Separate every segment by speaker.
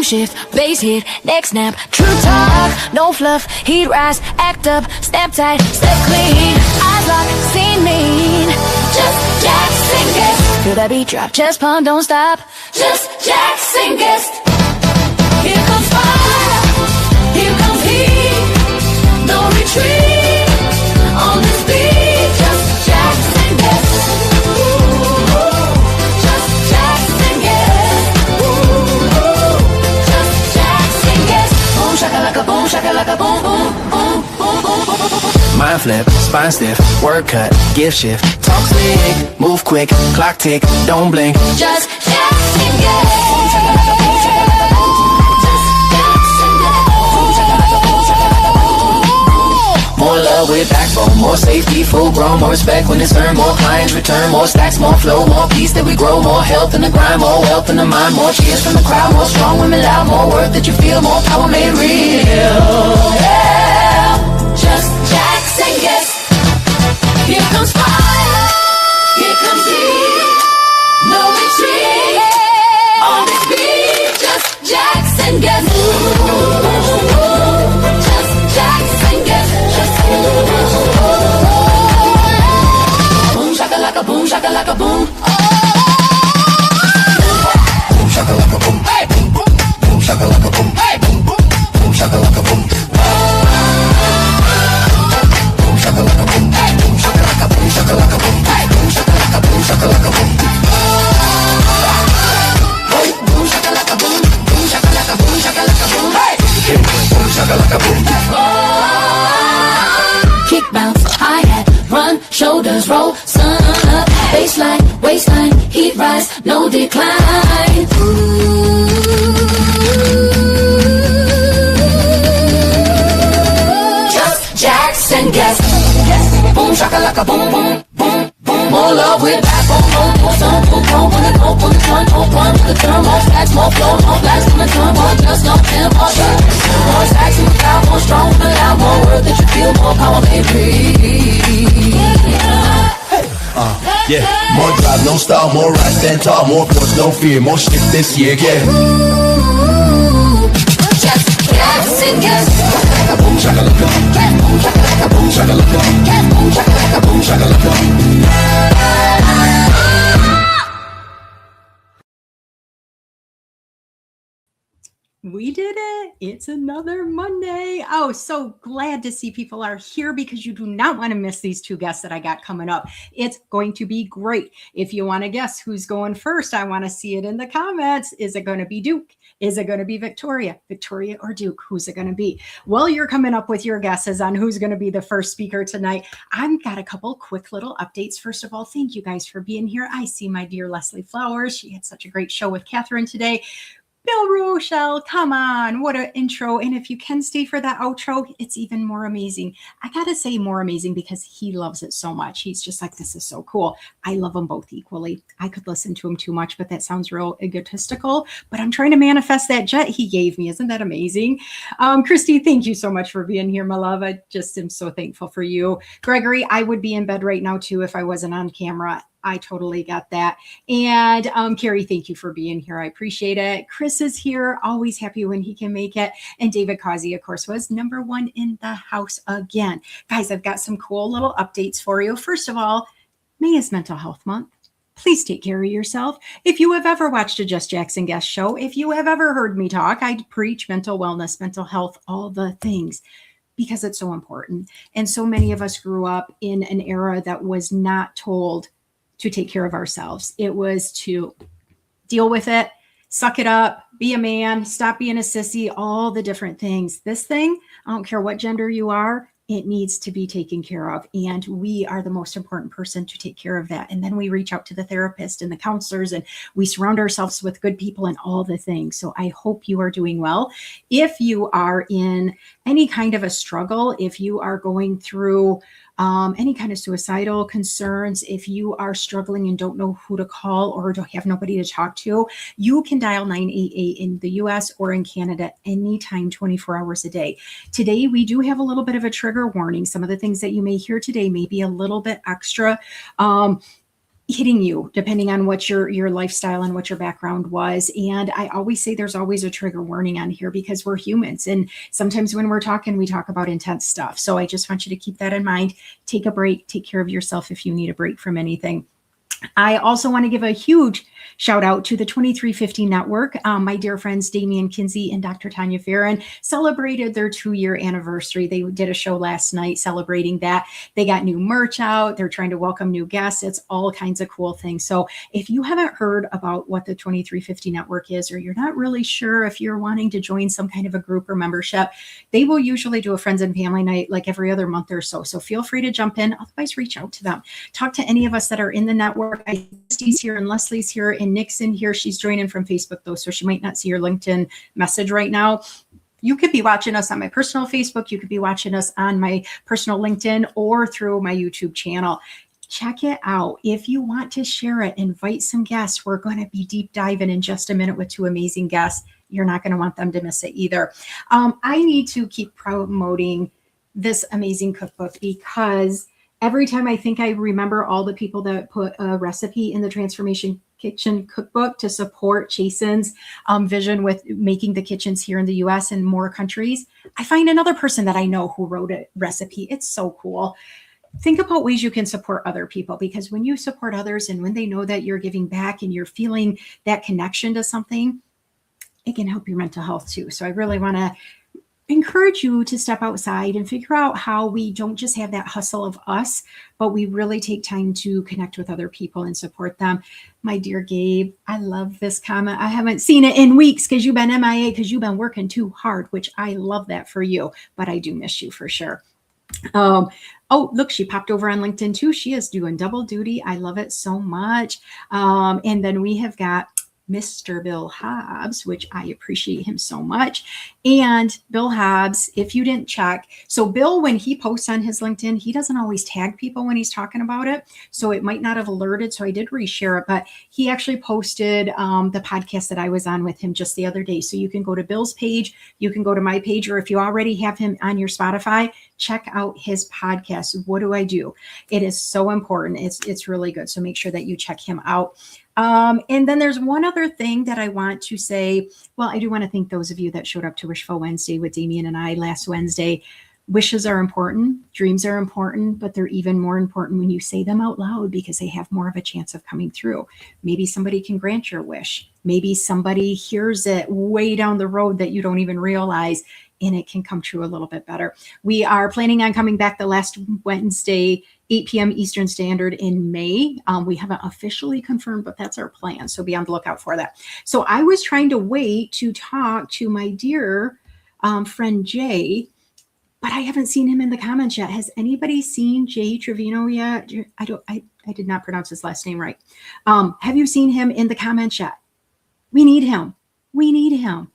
Speaker 1: shift, bass hit, neck snap, true talk, no fluff, heat rise, act up, snap tight, step clean, eyes lock, scene mean, just Jackson Guest. Feel that beat drop, chest pump, don't stop, just Jackson Guest. Here comes fire, here comes heat, no retreat, on this beat, just Jackson Guest. Just Jackson Guest. Just Jackson Guest. Boom shakalaka boom shakalaka boom boom boom boom boom boom.
Speaker 2: Mind flip, spine stiff, word cut, gift shift, talk slick, move quick, clock tick, don't blink.
Speaker 1: Just Jackson Guest. Boom shakalaka boom shakalaka boom. Just Jackson Guest. Boom shakalaka boom shakalaka boom.
Speaker 2: More love with backbone, more safety, full grown, more respect when it's earned, more clients return, more stacks, more flow, more peace that we grow, more health in the grind, more wealth in the mind, more cheers from the crowd, more strong women loud, more worth that you feel, more power made real. Yeah,
Speaker 1: just Jackson Guest. Here comes fire, here comes heat, no retreat, on this beat, just Jackson Guest. Just Jackson Guest. Boom shakalaka boom shakalaka boom.
Speaker 2: Boom shakalaka boom, hey boom boom, boom shakalaka boom, hey boom boom, boom shakalaka boom. Boom shakalaka boom, hey boom shakalaka boom shakalaka boom, hey boom shakalaka boom shakalaka boom. Hey boom shakalaka boom, boom shakalaka boom shakalaka boom, hey boom shakalaka boom.
Speaker 1: Kick bounce, hi-hat, run, shoulders roll, sun up, baseline, waistline, heat rise, no decline. Just Jackson Guest. Boom shakalaka boom boom boom boom. More love with backbone, more sun, more chrome, when it hope, when the sun, more run, the turn, more stacks, more flow, more blacks in the turn, more just no pin, more shirt, more stacks in the crowd, more strong, more loud, more worth that you feel, more power made free.
Speaker 3: Yeah, more drive, no style, more rise, stand tall, more force, no fear, more shit this year, yeah.
Speaker 1: Just Jackson Guest.
Speaker 2: Boom shakalaka, boom shakalaka, boom shakalaka, boom shakalaka, boom shakalaka.
Speaker 4: We did it. It's another Monday. Oh, so glad to see people are here because you do not want to miss these two guests that I got coming up. It's going to be great. If you want to guess who's going first, I want to see it in the comments. Is it going to be Duke? Is it going to be Victoria? Victoria or Duke? Who's it going to be? Well, you're coming up with your guesses on who's going to be the first speaker tonight. I've got a couple quick little updates. First of all, thank you guys for being here. I see my dear Leslie Flowers. She had such a great show with Catherine today. Bill Rochelle, come on, what an intro. And if you can stay for that outro, it's even more amazing. I got to say more amazing because he loves it so much. He's just like, this is so cool. I love them both equally. I could listen to him too much, but that sounds real egotistical. But I'm trying to manifest that jet he gave me. Isn't that amazing? Christy, thank you so much for being here, my love. I just am so thankful for you. Gregory, I would be in bed right now too if I wasn't on camera. I totally got that. And Carrie, thank you for being here. I appreciate it. Chris is here. Always happy when he can make it. And David Causey, of course, was number one in the house again. Guys, I've got some cool little updates for you. First of all, May is Mental Health Month. Please take care of yourself. If you have ever watched a Just Jackson Guest show, if you have ever heard me talk, I preach mental wellness, mental health, all the things, because it's so important. And so many of us grew up in an era that was not told to take care of ourselves. It was to deal with it, suck it up, be a man, stop being a sissy, all the different things. This thing, I don't care what gender you are, it needs to be taken care of. And we are the most important person to take care of that. And then we reach out to the therapist and the counselors, and we surround ourselves with good people and all the things. So I hope you are doing well. If you are in any kind of a struggle, if you are going through any kind of suicidal concerns, if you are struggling and don't know who to call or don't have nobody to talk to, you can dial 988 in the US or in Canada anytime, 24 hours a day. Today, we do have a little bit of a trigger warning. Some of the things that you may hear today may be a little bit extra. hitting you depending on what your lifestyle and what your background was. And I always say there's always a trigger warning on here because we're humans, and sometimes when we're talking, we talk about intense stuff. So I just want you to keep that in mind. Take a break, take care of yourself if you need a break from anything. I also want to give a huge shout out to the 2350 Network. My dear friends Damian Kinsey and Dr. Tanya Farron celebrated their 2-year anniversary. They did a show last night celebrating that. They got new merch out. They're trying to welcome new guests. It's all kinds of cool things. So if you haven't heard about what the 2350 Network is, or you're not really sure if you're wanting to join some kind of a group or membership, they will usually do a friends and family night like every other month or so. So feel free to jump in. Otherwise, reach out to them. Talk to any of us that are in the network. Christy's here and Leslie's here and Nick's in here. She's joining from Facebook though, so she might not see your LinkedIn message right now. You could be watching us on my personal Facebook. You could be watching us on my personal LinkedIn or through my YouTube channel. Check it out. If you want to share it, invite some guests. We're going to be deep diving in just a minute with 2 amazing guests. You're not going to want them to miss it either. I need to keep promoting this amazing cookbook because every time I think I remember all the people that put a recipe in the Transformation Kitchen cookbook to support Chasen's vision with making the kitchens here in the US and more countries, I find another person that I know who wrote a recipe. It's so cool. Think about ways you can support other people, because when you support others and when they know that you're giving back and you're feeling that connection to something, it can help your mental health too. So I really want to encourage you to step outside and figure out how we don't just have that hustle of us, but we really take time to connect with other people and support them. My dear Gabe, I love this comment. I haven't seen it in weeks because you've been MIA, because you've been working too hard, which I love that for you, but I do miss you for sure. Oh, look, she popped over on LinkedIn too. She is doing double duty. I love it so much. And then we have got Mr. Bill Hobbs, which I appreciate him so much. And Bill Hobbs, if you didn't check, so Bill, when he posts on his LinkedIn, he doesn't always tag people when he's talking about it. So it might not have alerted. So I did reshare it, but he actually posted the podcast that I was on with him just the other day. So you can go to Bill's page, you can go to my page, or if you already have him on your Spotify, check out his podcast. What do I do? It is so important. It's really good. So make sure that you check him out. And then there's one other thing that I want to say. Well, I do want to thank those of you that showed up to Wishful Wednesday with Damien and I last Wednesday. Wishes are important, dreams are important, but they're even more important when you say them out loud because they have more of a chance of coming through. Maybe somebody can grant your wish. Maybe somebody hears it way down the road that you don't even realize, and it can come true a little bit better. We are planning on coming back the last Wednesday, 8 p.m. Eastern Standard in May. We haven't officially confirmed, but that's our plan. So be on the lookout for that. So I was trying to wait to talk to my dear friend Jay, but I haven't seen him in the comments yet. Has anybody seen Jay Trevino yet? I did not pronounce his last name right. Have you seen him in the comments yet? We need him. We need him.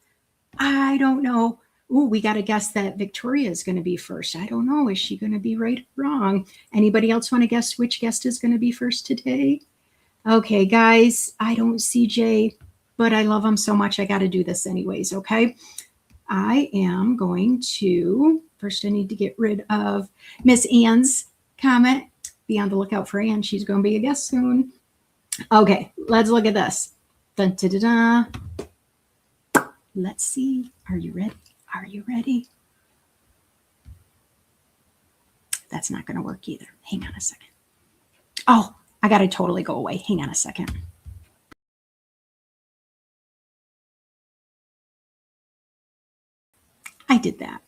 Speaker 4: I don't know. Ooh, we got to guess that Victoria is going to be first. I don't know. Is she going to be right or wrong? Anybody else want to guess which guest is going to be first today? Okay, guys, I don't see Jay, but I love him so much. I got to do this anyways, okay? I am going to, first I need to get rid of Miss Ann's comment. Be on the lookout for Ann. She's going to be a guest soon. Okay, let's look at this. Dun, da, da, da. Let's see. Are you ready? Are you ready? That's not going to work either. Hang on a second. Oh, I got to totally go away. Hang on a second. I did that.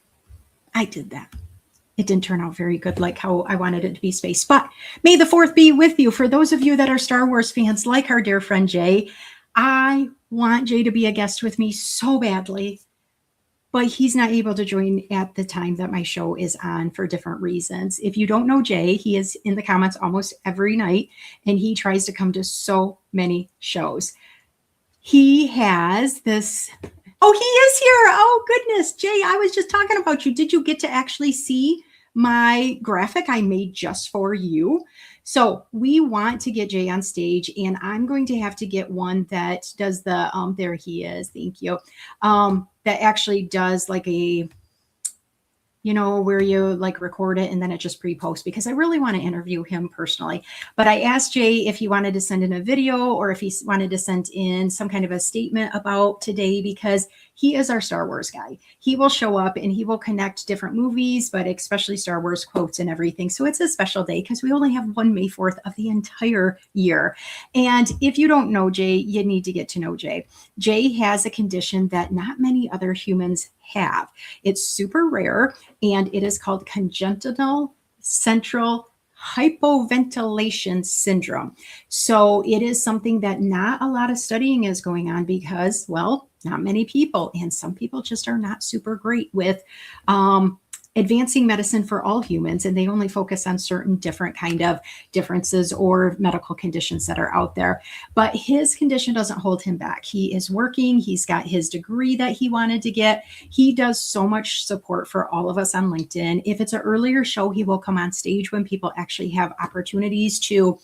Speaker 4: It didn't turn out very good like how I wanted it to be spaced. But may the 4th be with you. For those of you that are Star Wars fans, like our dear friend Jay, I want Jay to be a guest with me so badly. But he's not able to join at the time that my show is on for different reasons. If you don't know Jay, he is in the comments almost every night, and he tries to come to so many shows. He has this. Oh, he is here. Oh, goodness. Jay, I was just talking about you. Did you get to actually see my graphic I made just for you? So we want to get Jay on stage, and I'm going to have to get one that does the, there he is. Thank you. That actually does like a, where you like record it and then it just pre-posts, because I really want to interview him personally. But I asked Jay if he wanted to send in a video or if he wanted to send in some kind of a statement about today, because he is our Star Wars guy. He will show up and he will connect different movies, but especially Star Wars quotes and everything. So it's a special day because we only have one May 4th of the entire year. And if you don't know Jay, you need to get to know Jay. Jay has a condition that not many other humans have. It's super rare, and it is called congenital central hypoventilation syndrome. So it is something that not a lot of studying is going on because, well, not many people, and some people just are not super great with advancing medicine for all humans, and they only focus on certain different kind of differences or medical conditions that are out there. But his condition doesn't hold him back. He is working. He's got his degree that he wanted to get. He does so much support for all of us on LinkedIn. If it's an earlier show, he will come on stage when people actually have opportunities to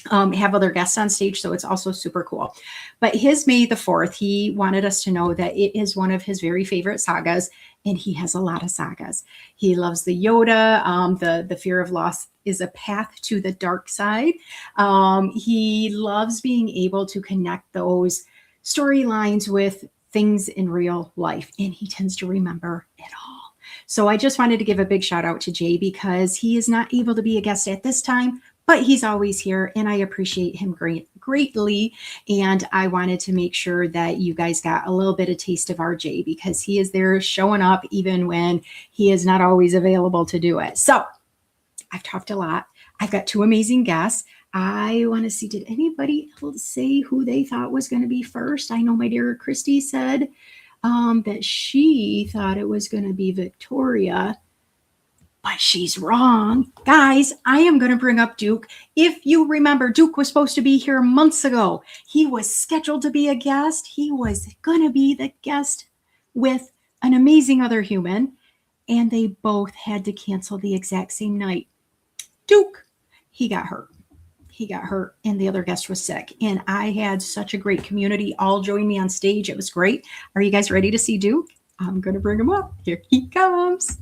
Speaker 4: have other guests on stage. So it's also super cool. But his May the 4th, he wanted us to know that it is one of his very favorite sagas, and he has a lot of sagas. He loves the Yoda, the fear of loss is a path to the dark side. He loves being able to connect those storylines with things in real life, and he tends to remember it all. So I just wanted to give a big shout out to Jay because he is not able to be a guest at this time, but he's always here, and I appreciate him greatly. And I wanted to make sure that you guys got a little bit of taste of our Jay because he is there showing up even when he is not always available to do it. So I've talked a lot. I've got two amazing guests. I want to see, did anybody else say who they thought was going to be first? I know my dear Christy said that she thought it was going to be Victoria, but she's wrong. Guys, I am going to bring up Duke. If you remember, Duke was supposed to be here months ago. He was scheduled to be a guest. He was going to be the guest with an amazing other human, and they both had to cancel the exact same night. Duke, he got hurt. He got hurt, and the other guest was sick. And I had such a great community all join me on stage. It was great. Are you guys ready to see Duke? I'm going to bring him up. Here he comes.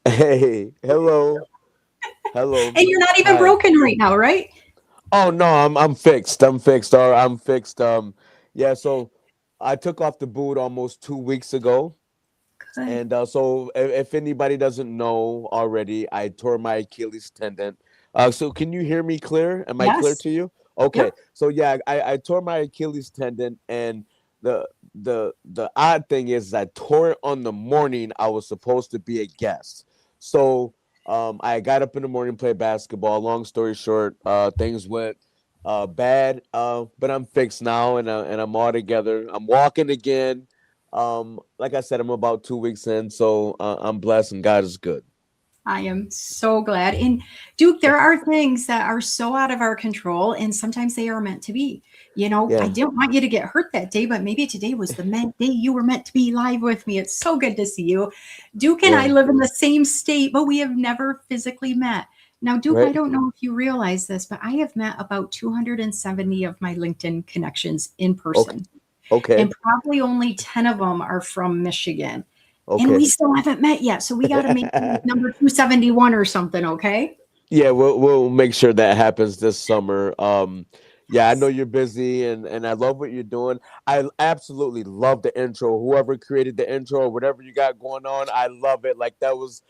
Speaker 5: Hey, hello.
Speaker 4: And you're not even broken right now, right?
Speaker 5: Oh no, I'm fixed. I'm fixed. All right, I'm fixed. Yeah, so I took off the boot almost 2 weeks ago.
Speaker 4: Good.
Speaker 5: And so if anybody doesn't know already, I tore my Achilles tendon. So can you hear me clear? Am I clear
Speaker 4: Yes.
Speaker 5: to you? Okay.
Speaker 4: Yep.
Speaker 5: So yeah, I tore my Achilles tendon, and the odd thing is I tore it on the morning I was supposed to be a guest. So I got up in the morning, played basketball. Long story short, things went bad, but I'm fixed now, and I'm all together. I'm walking again. Like I said, I'm about 2 weeks in, so I'm blessed, and God is good.
Speaker 4: I am so glad. And Duke, there are things that are so out of our control, and sometimes they are meant to be. I
Speaker 5: Yeah,
Speaker 4: didn't want you to get hurt that day, but maybe today was the day you were meant to be live with me. It's so good to see you. Duke and I
Speaker 5: yeah,
Speaker 4: live in the same state, but we have never physically met. Now, Duke, I
Speaker 5: right.
Speaker 4: don't know if you realize this, but I have met about 270 of my LinkedIn connections in
Speaker 5: Okay,
Speaker 4: person,
Speaker 5: okay,
Speaker 4: and probably only 10 of them are from Michigan. And
Speaker 5: okay.
Speaker 4: we still haven't met yet. So we got to make number 271 or something, okay?
Speaker 5: Yeah, we'll make sure that happens this summer. Yeah, I know you're busy, and I love what you're doing. I absolutely love the intro. Whoever created the intro or whatever you got going on, I love it. Like I was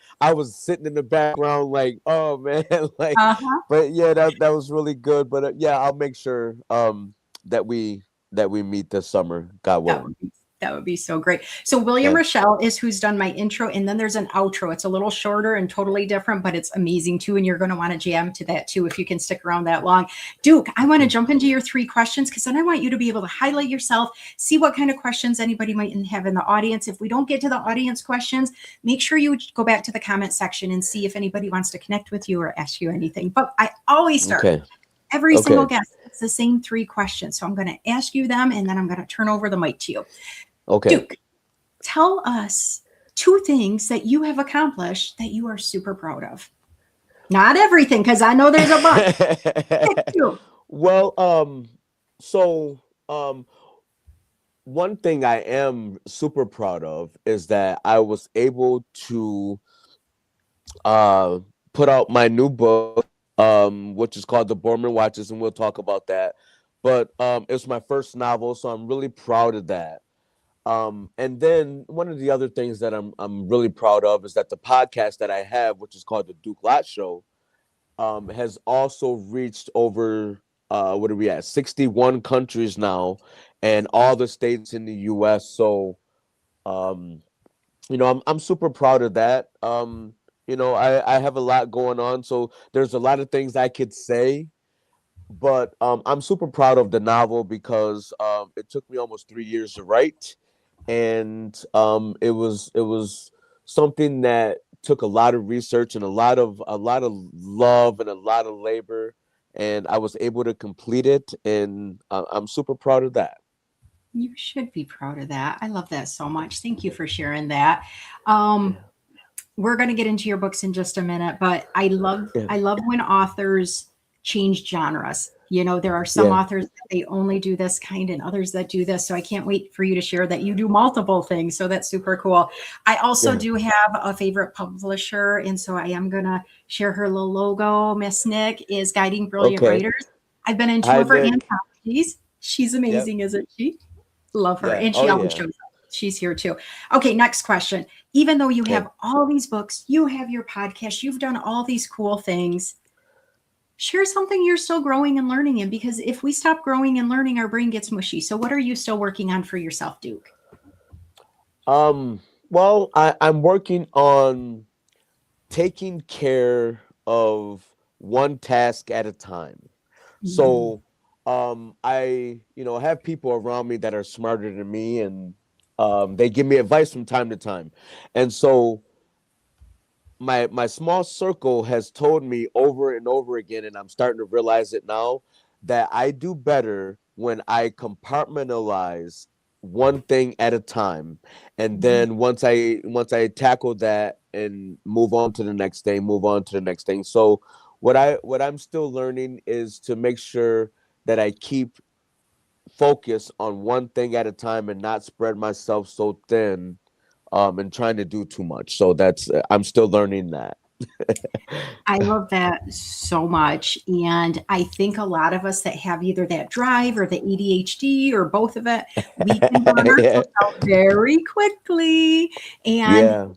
Speaker 5: sitting in the background, like, oh man, like.
Speaker 4: Uh-huh.
Speaker 5: But yeah, that was really good. But yeah, I'll make sure that we meet this summer, God
Speaker 4: That
Speaker 5: willing.
Speaker 4: would be that would be so great. So William
Speaker 5: Yeah.
Speaker 4: Rochelle is who's done my intro, and then there's an outro. It's a little shorter and totally different, but it's amazing too. And you're going to want to jam to that too if you can stick around that long. Duke, I want to jump into your 3 questions because then I want you to be able to highlight yourself, see what kind of questions anybody might have in the audience. If we don't get to the audience questions, make sure you go back to the comment section and see if anybody wants to connect with you or ask you anything. But I always start
Speaker 5: Okay.
Speaker 4: every single
Speaker 5: Okay.
Speaker 4: guest. It's the same 3 questions. So I'm going to ask you them, and then I'm going to turn over the mic to you.
Speaker 5: Okay.
Speaker 4: Duke, tell us 2 things that you have accomplished that you are super proud of. Not everything, because I know there's a bunch. Pick 2.
Speaker 5: Well, so one thing I am super proud of is that I was able to uh put out my new book, which is called The Borman Watches, and we'll talk about that. But it's my first novel, so I'm really proud of that. And then one of the other things that I'm really proud of is that the podcast that I have, which is called The Duke Lot Show, has also reached over what are we at 61 countries now, and all the states in the U.S. So um, I'm super proud of that. I have a lot going on, so there's a lot of things I could say, but I'm super proud of the novel because it took me almost 3 years to write, and it was something that took a lot of research and a lot of love and a lot of labor, and I was able to complete it, and I'm super proud of that.
Speaker 4: You should be proud of that. I love that so much. Thank you for sharing that. Um,
Speaker 5: Yeah,
Speaker 4: we're going to get into your books in just a minute, but
Speaker 5: yeah,
Speaker 4: I love when authors change genres. You know, there are some
Speaker 5: yeah,
Speaker 4: authors that they only do this kind and others that do this. So I can't wait for you to share that you do multiple things. So that's super cool. I also
Speaker 5: yeah.
Speaker 4: do have a favorite publisher, and so I am going to share her little logo. Miss Nick is Guiding Brilliant
Speaker 5: Okay.
Speaker 4: Writers. I've been in two
Speaker 5: Hi,
Speaker 4: of her
Speaker 5: Nick.
Speaker 4: anthologies. She's
Speaker 5: Yep.
Speaker 4: amazing, isn't she? Love her.
Speaker 5: Yeah.
Speaker 4: And
Speaker 5: Oh,
Speaker 4: she always
Speaker 5: yeah.
Speaker 4: shows up. She's here too. Okay, next question. Even though you
Speaker 5: Okay.
Speaker 4: have all these books, you have your podcast, you've done all these cool things, share something you're still growing and learning in, because if we stop growing and learning, our brain gets mushy. So, what are you still working on for yourself, Duke?
Speaker 5: Um. Well, I'm working on taking care of one task at a time.
Speaker 4: Mm,
Speaker 5: So, I have people around me that are smarter than me, and they give me advice from time to time, and so my small circle has told me over and over again, and I'm starting to realize it now, that I do better when I compartmentalize one thing at a time, and
Speaker 4: mhm.
Speaker 5: then once I tackle that and move on to the next thing, move on to the next thing. So what I'm still learning is to make sure that I keep focus on one thing at a time and not spread myself so thin, and trying to do too much. So that's I'm still learning that.
Speaker 4: I love that so much. And I think a lot of us that have either that drive or the ADHD or both of it, we can burn
Speaker 5: Yeah,
Speaker 4: ourselves out very quickly. And
Speaker 5: yeah,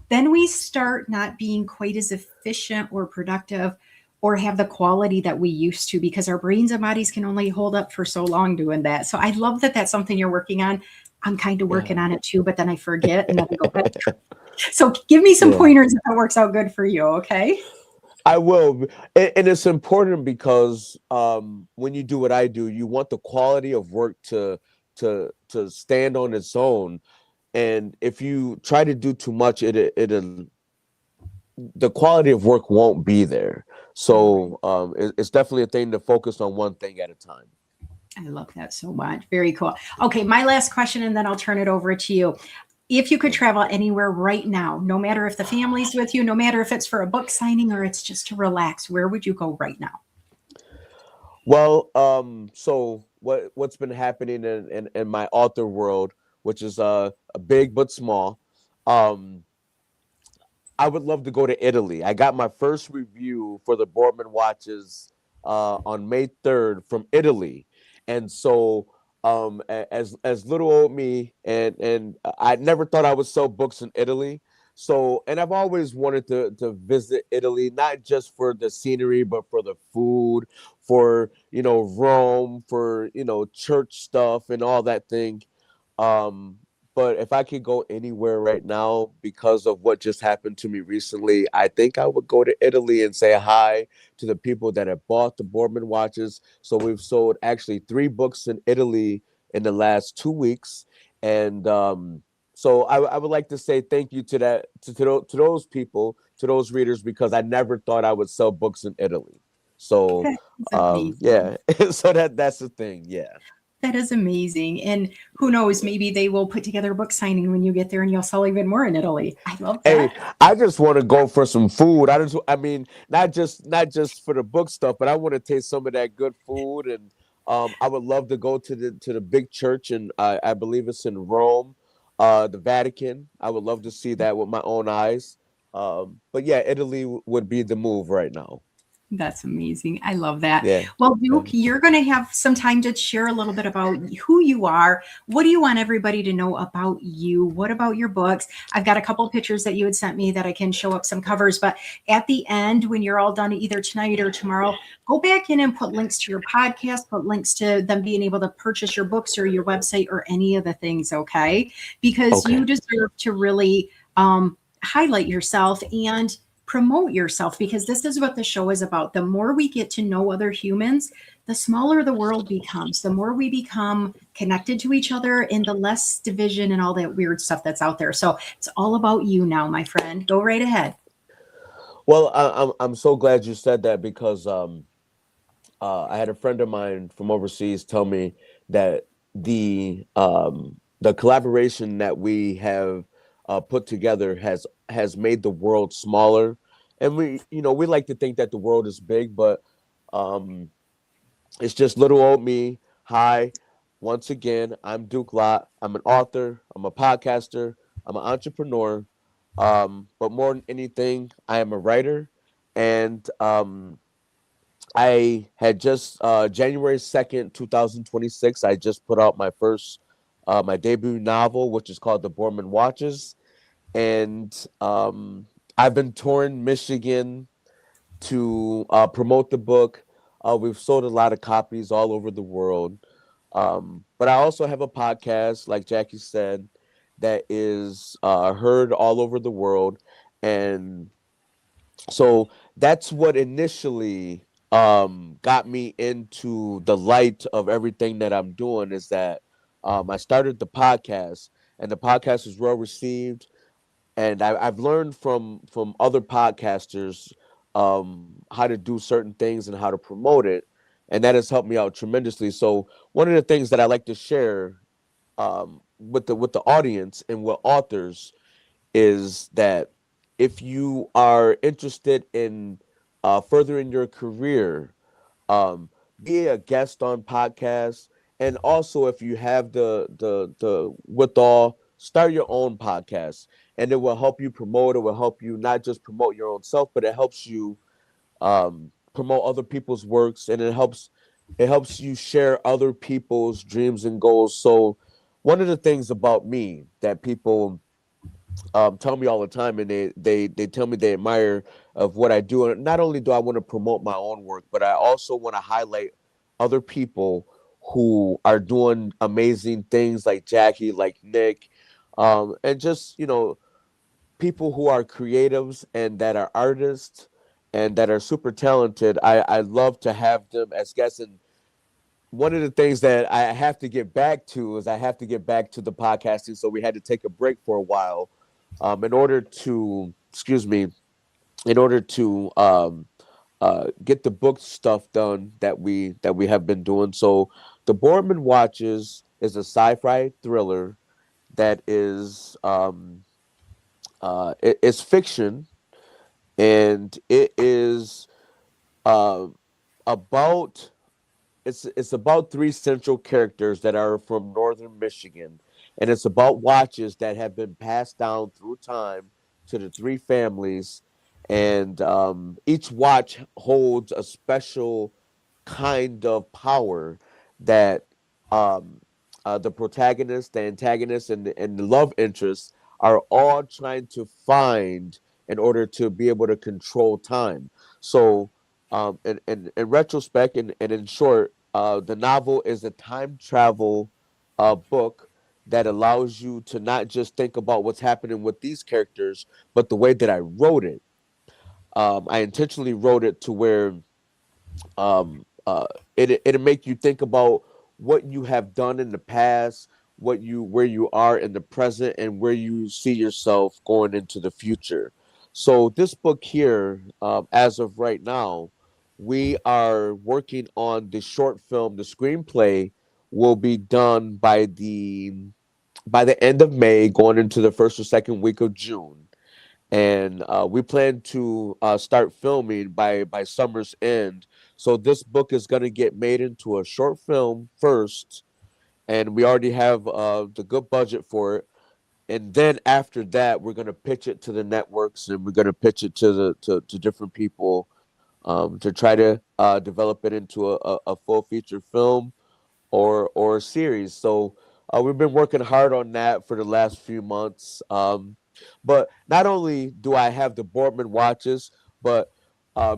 Speaker 4: then we start not being quite as efficient or productive or have the quality that we used to, because our brains and bodies can only hold up for so long doing that. So I love that that's something you're working on. I'm kind of
Speaker 5: yeah,
Speaker 4: working on it too, but then I forget and then I go back. So give me some
Speaker 5: yeah.
Speaker 4: pointers if it works out good for you. Okay.
Speaker 5: I will, and it's important because when you do what I do, you want the quality of work to stand on its own. And if you try to do too much, it'll the quality of work won't be there.
Speaker 4: Right.
Speaker 5: So it's definitely a thing to focus on one thing at a time.
Speaker 4: I love that so much. Very cool. Okay. My last question, and then I'll turn it over to you. If you could
Speaker 5: Okay.
Speaker 4: travel anywhere right now, no matter if the family's with you, no matter if it's for a book signing or it's just to relax, where would you go right now?
Speaker 5: Well, so what's been happening in my author world, which is a big but small, um, I would love to go to Italy. I got my first review for the Boardman Watches on May 3rd from Italy, and so as little old me, and I never thought I would sell books in Italy. So, and I've always wanted to visit Italy, not just for the scenery, but for the food, for Rome, for church stuff and all that thing. Um, but if I could go anywhere right now because of what just happened to me recently, I think I would go to Italy and say hi to the people that have bought the Boardman watches. So we've sold actually 3 books in Italy in the last 2 weeks, and so I would like to say thank you to that to those people, to those readers, because I never thought I would sell books in Italy. So
Speaker 4: That is amazing.
Speaker 5: yeah, so that's the thing. Yeah.
Speaker 4: That is amazing. And who knows, maybe they will put together a book signing when you get there and you'll sell even more in Italy. I love
Speaker 5: Hey,
Speaker 4: that.
Speaker 5: I just want to go for some food. I mean, not just for the book stuff, but I want to taste some of that good food, and I would love to go to the big church, and I believe it's in Rome, the Vatican. I would love to see that with my own eyes. But yeah, Italy would be the move right now.
Speaker 4: That's amazing. I love that.
Speaker 5: Yeah.
Speaker 4: Well, Duke, you're going to have some time to share a little bit about who you are. What do you want everybody to know about you? What about your books? I've got a couple of pictures that you had sent me that I can show up some covers, but at the end, when you're all done either tonight or tomorrow, go back in and put links to your podcast, put links to them being able to purchase your books or your website or any of the things, okay? Because you deserve to really highlight yourself and promote yourself, because this is what the show is about. The more we get to know other humans, the smaller the world becomes, the more we become connected to each other, and the less division and all that weird stuff that's out there. So it's all about you now, my friend. Go right ahead.
Speaker 5: Well, I'm so glad you said that, because I had a friend of mine from overseas tell me that the collaboration that we have put together has made the world smaller. And we like to think that the world is big, but it's just little old me. Hi, once again, I'm Duke Lott. I'm an author. I'm a podcaster. I'm an entrepreneur. But more than anything, I am a writer. And I had just January 2nd, 2026, I just put out my debut novel, which is called The Borman Watches. And I've been touring Michigan to promote the book. We've sold a lot of copies all over the world. But I also have a podcast, like Jackie said, that is heard all over the world. And so that's what initially got me into the light of everything that I'm doing, is that I started the podcast, and the podcast was well received. And I've learned from other podcasters how to do certain things and how to promote it, and that has helped me out tremendously. So one of the things that I like to share with the audience and with authors is that if you are interested in furthering your career, be a guest on podcasts, and also if you have the withal, start your own podcast, and it will help you promote. It will help you not just promote your own self, but it helps you promote other people's works, and it helps you share other people's dreams and goals. So one of the things about me that people tell me all the time, and they tell me they admire of what I do. And not only do I want to promote my own work, but I also want to highlight other people who are doing amazing things, like Jackie, like Nick, and just people who are creatives and that are artists and that are super talented. I love to have them as guests. And one of the things that I have to get back to is I have to get back to the podcasting. So we had to take a break for a while in order to, excuse me, in order to get the book stuff done that we have been doing. So The Borman Watches is a sci-fi thriller that is it's fiction, and it is uh, about it's about three central characters that are from northern Michigan, and it's about watches that have been passed down through time to the three families, and each watch holds a special kind of power that um, the protagonist, the antagonist, and the love interest are all trying to find in order to be able to control time. So, in retrospect, and in short, the novel is a time travel book that allows you to not just think about what's happening with these characters, but the way that I wrote it. I intentionally wrote it to where um, uh, it'll make you think about what you have done in the past, where you are in the present, and where you see yourself going into the future. So this book here, as of right now, we are working on the short film. The screenplay will be done by the end of May, going into the first or second week of June. and we plan to start filming by summer's end. So this book is going to get made into a short film first, and we already have the good budget for it. And then after that, we're going to pitch it to the networks, and we're going to pitch it to different people to try to develop it into a full feature film or a series. So we've been working hard on that for the last few months. But not only do I have the Boardman watches, but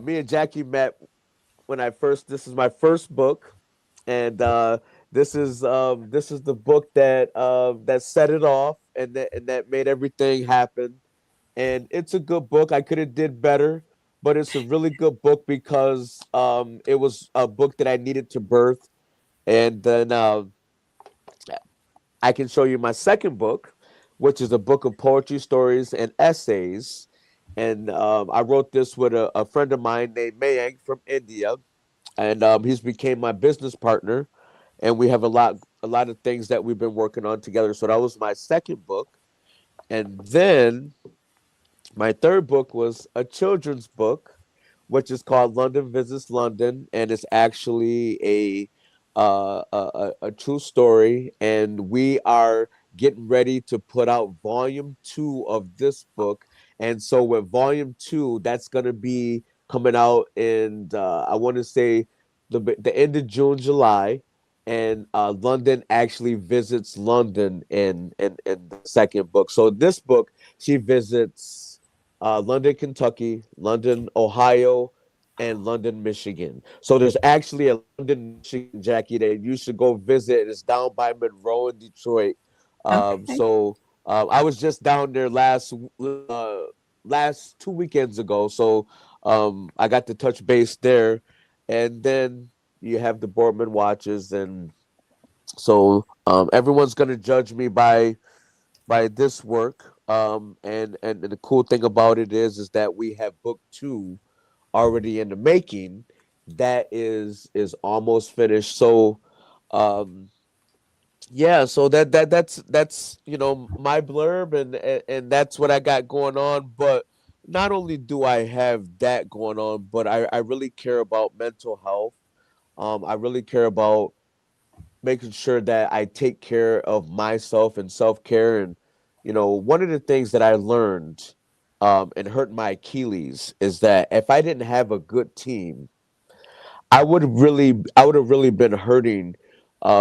Speaker 5: me and Jackie met when I first. This is my first book, and this is the book that set it off, and that made everything happen. And it's a good book. I could have did better, but it's a really good book because it was a book that I needed to birth. And then I can show you my second book, which is a book of poetry, stories, and essays. And I wrote this with a friend of mine named Mayank from India, and he's became my business partner. And we have a lot of things that we've been working on together. So that was my second book. And then my third book was a children's book, which is called London Visits London, and it's actually a true story. And we are getting ready to put out volume 2 of this book. And so with volume 2, that's going to be coming out in I want to say the end of June, July. And London actually visits London in the second book. So this book, she visits London, Kentucky, London, Ohio, and London, Michigan. So there's actually a London, Michigan, Jackie, that you should go visit. It's down by Monroe in Detroit.
Speaker 4: Okay.
Speaker 5: So I was just down there last 2 weekends ago. So I got to touch base there, and then you have the Boardman watches, and so everyone's gonna judge me by this work. And the cool thing about it is that we have book 2 already in the making. That is almost finished. So yeah, so that's my blurb, and that's what I got going on. But not only do I have that going on, but I really care about mental health. I really care about making sure that I take care of myself and self care. And one of the things that I learned and hurt my Achilles is that if I didn't have a good team, I would have really been hurting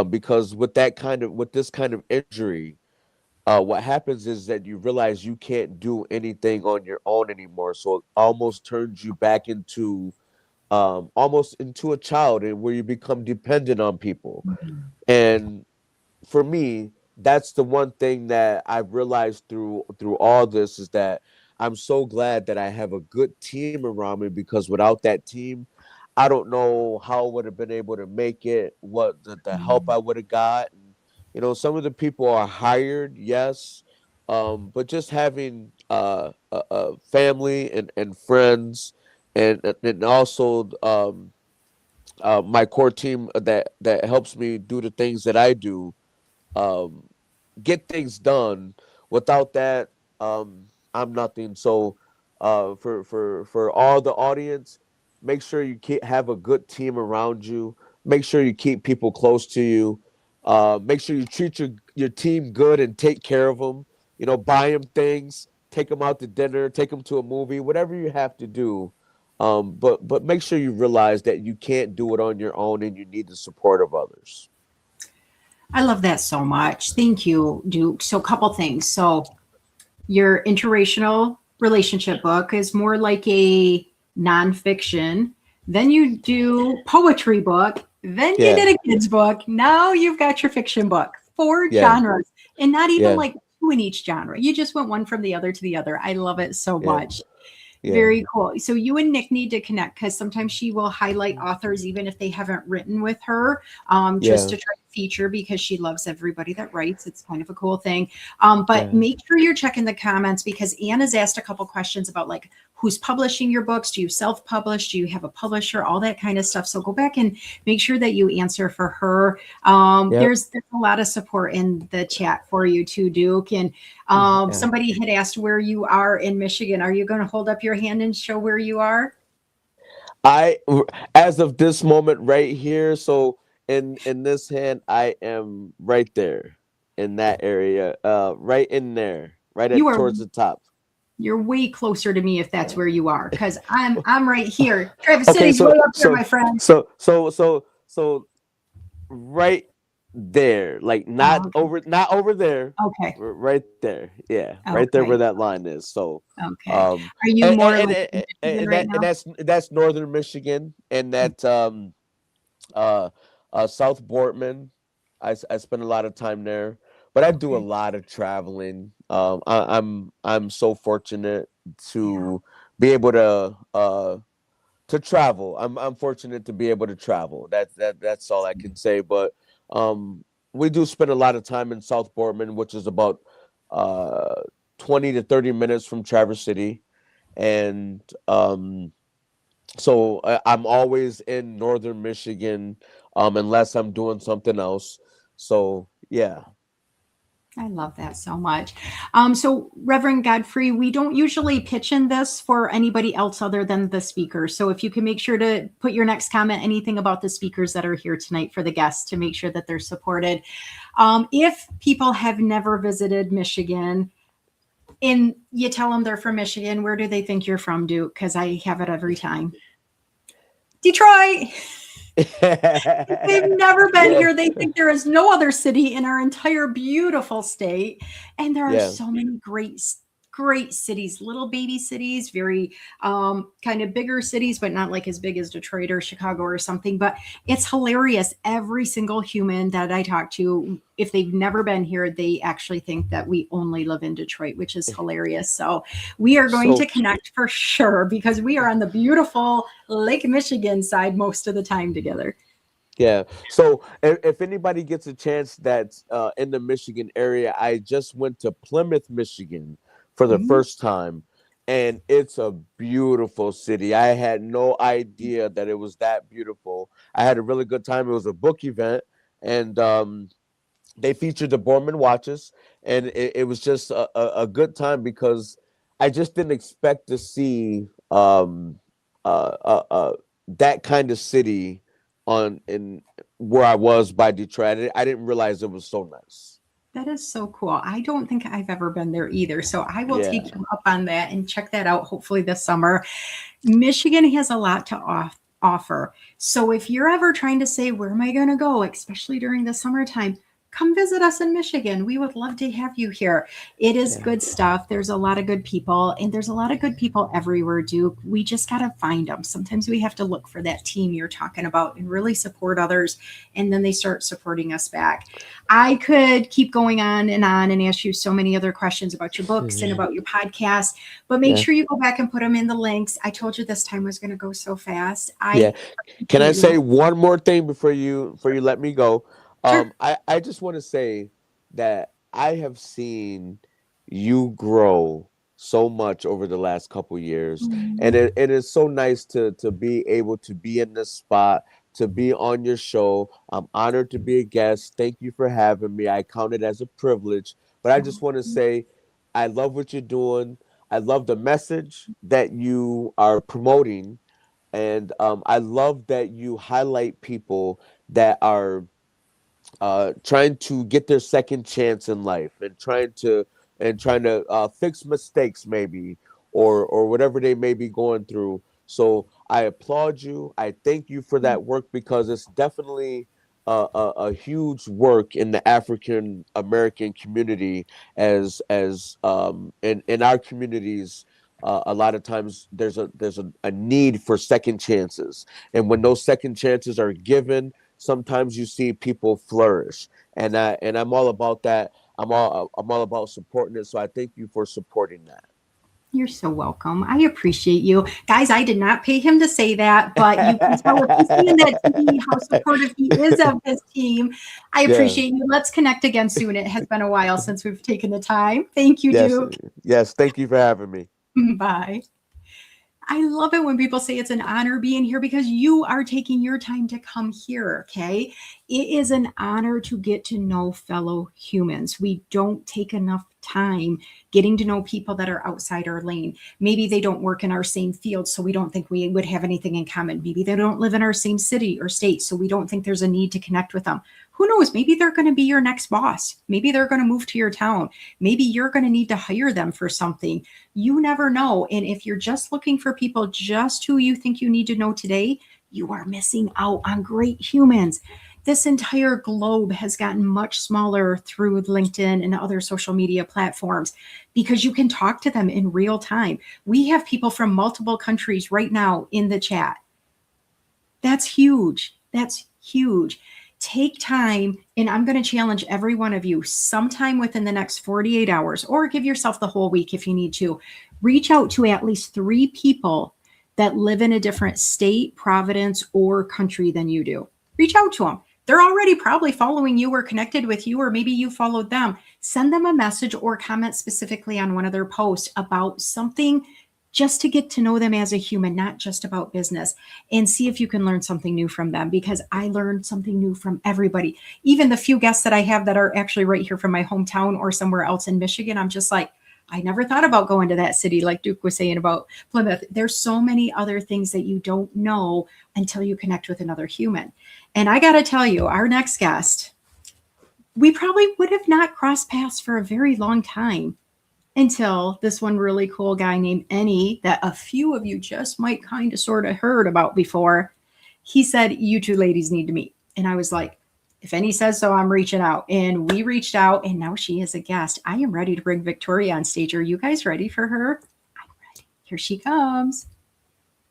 Speaker 5: because with this kind of injury, what happens is that you realize you can't do anything on your own anymore. So it almost turns you back into almost into a child, and where you become dependent on people. And for me, that's the one thing that I've realized through all this is that I'm so glad that I have a good team around me, because without that team, I don't know how I would have been able to make it, what the help I would have got. And, some of the people are hired, yes, but just having a family and friends, and also my core team that helps me do the things that I do, um, get things done. Without that, I'm nothing. So, for all the audience, make sure you have a good team around you. Make sure you keep people close to you. Make sure you treat your team good and take care of them. Buy them things, take them out to dinner, take them to a movie, whatever you have to do. But make sure you realize that you can't do it on your own, and you need the support of others.
Speaker 4: I love that so much. Thank you, Duke. So, a couple things. So, your interracial relationship book is more like a nonfiction. Then you do poetry book. Then you
Speaker 5: Yeah,
Speaker 4: did a kids book. Now you've got your fiction book. 4
Speaker 5: yeah,
Speaker 4: genres, and not even
Speaker 5: yeah,
Speaker 4: like 2 in each genre. You just went one from the other to the other. I love it so
Speaker 5: yeah,
Speaker 4: much.
Speaker 5: yeah,
Speaker 4: Very cool. So you and Nick need to connect, because sometimes she will highlight authors even if they haven't written with her, just
Speaker 5: yeah,
Speaker 4: to try to feature because she loves everybody that writes. It's kind of a cool thing. But
Speaker 5: Yeah.
Speaker 4: make sure you're checking the comments because Anna's asked a couple questions about like who's publishing your books. Do you self-publish? Do you have a publisher? All that kind of stuff. So go back and make sure that you answer for her.
Speaker 5: Yep.
Speaker 4: There's a lot of support in the chat for you too, Duke. And
Speaker 5: Yeah.
Speaker 4: somebody had asked where you are in Michigan. Are you going to hold up your hand and show where you are?
Speaker 5: As of this moment right here, so in this hand, I am right there in that area, right in there, right
Speaker 4: You
Speaker 5: at
Speaker 4: are
Speaker 5: towards the top.
Speaker 4: You're way closer to me if that's where you are, because I'm right here. Travis
Speaker 5: Okay,
Speaker 4: City's way up here, my friend.
Speaker 5: so right there, like not
Speaker 4: okay.
Speaker 5: not over there,
Speaker 4: Okay.
Speaker 5: right there, yeah, right there
Speaker 4: Okay.
Speaker 5: where that line is. So,
Speaker 4: Okay. Are you
Speaker 5: and
Speaker 4: more
Speaker 5: and,
Speaker 4: like in
Speaker 5: and,
Speaker 4: Michigan
Speaker 5: and
Speaker 4: right
Speaker 5: that
Speaker 4: now?
Speaker 5: and that's northern Michigan, and that uh South Boardman. I spend a lot of time there, but I do a
Speaker 4: Okay.
Speaker 5: lot of traveling. I'm so fortunate
Speaker 4: Yeah.
Speaker 5: to be able to travel. I'm fortunate to be able to travel. That's all I can say. But we do spend a lot of time in South Boardman, which is about uh 20 to 30 minutes from Traverse City, and so I'm always in northern Michigan, unless I'm doing something else. So yeah.
Speaker 4: I love that so much. So Reverend Godfrey, we don't usually pitch in this for anybody else other than the speakers. So if you can make sure to put your next comment, anything about the speakers that are here tonight for the guests to make sure that they're supported. If people have never visited Michigan and you tell them they're from Michigan, where do they think you're from, Duke? Because I have it every time. Detroit. If they've never been
Speaker 5: Yeah.
Speaker 4: here, they think there is no other city in our entire beautiful state. And there are
Speaker 5: Yeah.
Speaker 4: so many great cities, little baby cities, very kind of bigger cities, but not like as big as Detroit or Chicago or something. But it's hilarious. Every single human that I talk to, if they've never been here, they actually think that we only live in Detroit, which is hilarious. So we are going to connect for sure because we are on the beautiful Lake Michigan side most of the time together.
Speaker 5: Yeah. So if anybody gets a chance that's in the Michigan area, I just went to Plymouth, Michigan for the first time, and it's a beautiful city. I had no idea that it was that beautiful. I had a really good time. It was a book event, and they featured the Borman watches, and it was just a good time because I just didn't expect to see that kind of city on in where I was by Detroit. I didn't realize it was so nice.
Speaker 4: That is so cool. I don't think I've ever been there either. So I will
Speaker 5: Yeah.
Speaker 4: take you up on that and check that out hopefully this summer. Michigan has a lot to offer. So if you're ever trying to say, where am I going to go, especially during the summertime, come visit us in Michigan. We would love to have you here. It is good stuff. There's a lot of good people, and there's a lot of good people everywhere, Duke. We just got to find them. Sometimes we have to look for that team you're talking about and really support others, and then they start supporting us back. I could keep going on and ask you so many other questions about your books and about your podcast, but make sure you go back and put them in the links. I told you this time was going to go so fast.
Speaker 5: Can I say one more thing before you let me go?
Speaker 4: Sure.
Speaker 5: I just want to say that I have seen you grow so much over the last couple years, and it is so nice to be able to be in this spot, to be on your show. I'm honored to be a guest. Thank you for having me. I count it as a privilege, but I just want to say I love what you're doing. I love the message that you are promoting, and I love that you highlight people that are trying to get their second chance in life and trying to fix mistakes maybe or whatever they may be going through. So I applaud you. I thank you for that work because it's definitely a huge work in the African American community as in our communities. A lot of times there's a need for second chances, and when those second chances are given, sometimes you see people flourish, and I'm all about that. I'm all about supporting it. So I thank you for supporting that.
Speaker 4: You're so welcome. I appreciate you. Guys, I did not pay him to say that, but you can tell if he's seeing that TV how supportive he is of his team. I appreciate you. Let's connect again soon. It has been a while since we've taken the time. Thank you,
Speaker 5: Yes,
Speaker 4: Duke.
Speaker 5: yes. Thank you for having me.
Speaker 4: Bye. I love it when people say it's an honor being here because you are taking your time to come here, okay? It is an honor to get to know fellow humans. We don't take enough time getting to know people that are outside our lane. Maybe they don't work in our same field, so we don't think we would have anything in common. Maybe they don't live in our same city or state, so we don't think there's a need to connect with them. Who knows? Maybe they're going to be your next boss. Maybe they're going to move to your town. Maybe you're going to need to hire them for something. You never know. And if you're just looking for people just who you think you need to know today, you are missing out on great humans. This entire globe has gotten much smaller through LinkedIn and other social media platforms because you can talk to them in real time. We have people from multiple countries right now in the chat. That's huge. That's huge. Take time, and I'm going to challenge every one of you sometime within the next 48 hours, or give yourself the whole week if you need to. Reach out to at least 3 people that live in a different state, province, or country than you do. Reach out to them. They're already probably following you or connected with you, or maybe you followed them. Send them a message or comment specifically on one of their posts about something just to get to know them as a human, not just about business, and see if you can learn something new from them, because I learned something new from everybody. Even the few guests that I have that are actually right here from my hometown or somewhere else in Michigan, I'm just like, I never thought about going to that city, like Duke was saying about Plymouth. There's so many other things that you don't know until you connect with another human. And I got to tell you, our next guest, we probably would have not crossed paths for a very long time until this one really cool guy named Ennie, that a few of you just might kind of sort of heard about before. He said, you two ladies need to meet. And I was like, if Ennie says so, I'm reaching out. And we reached out, and now she is a guest. I am ready to bring Victoria on stage. Are you guys ready for her? I'm ready. Here she comes.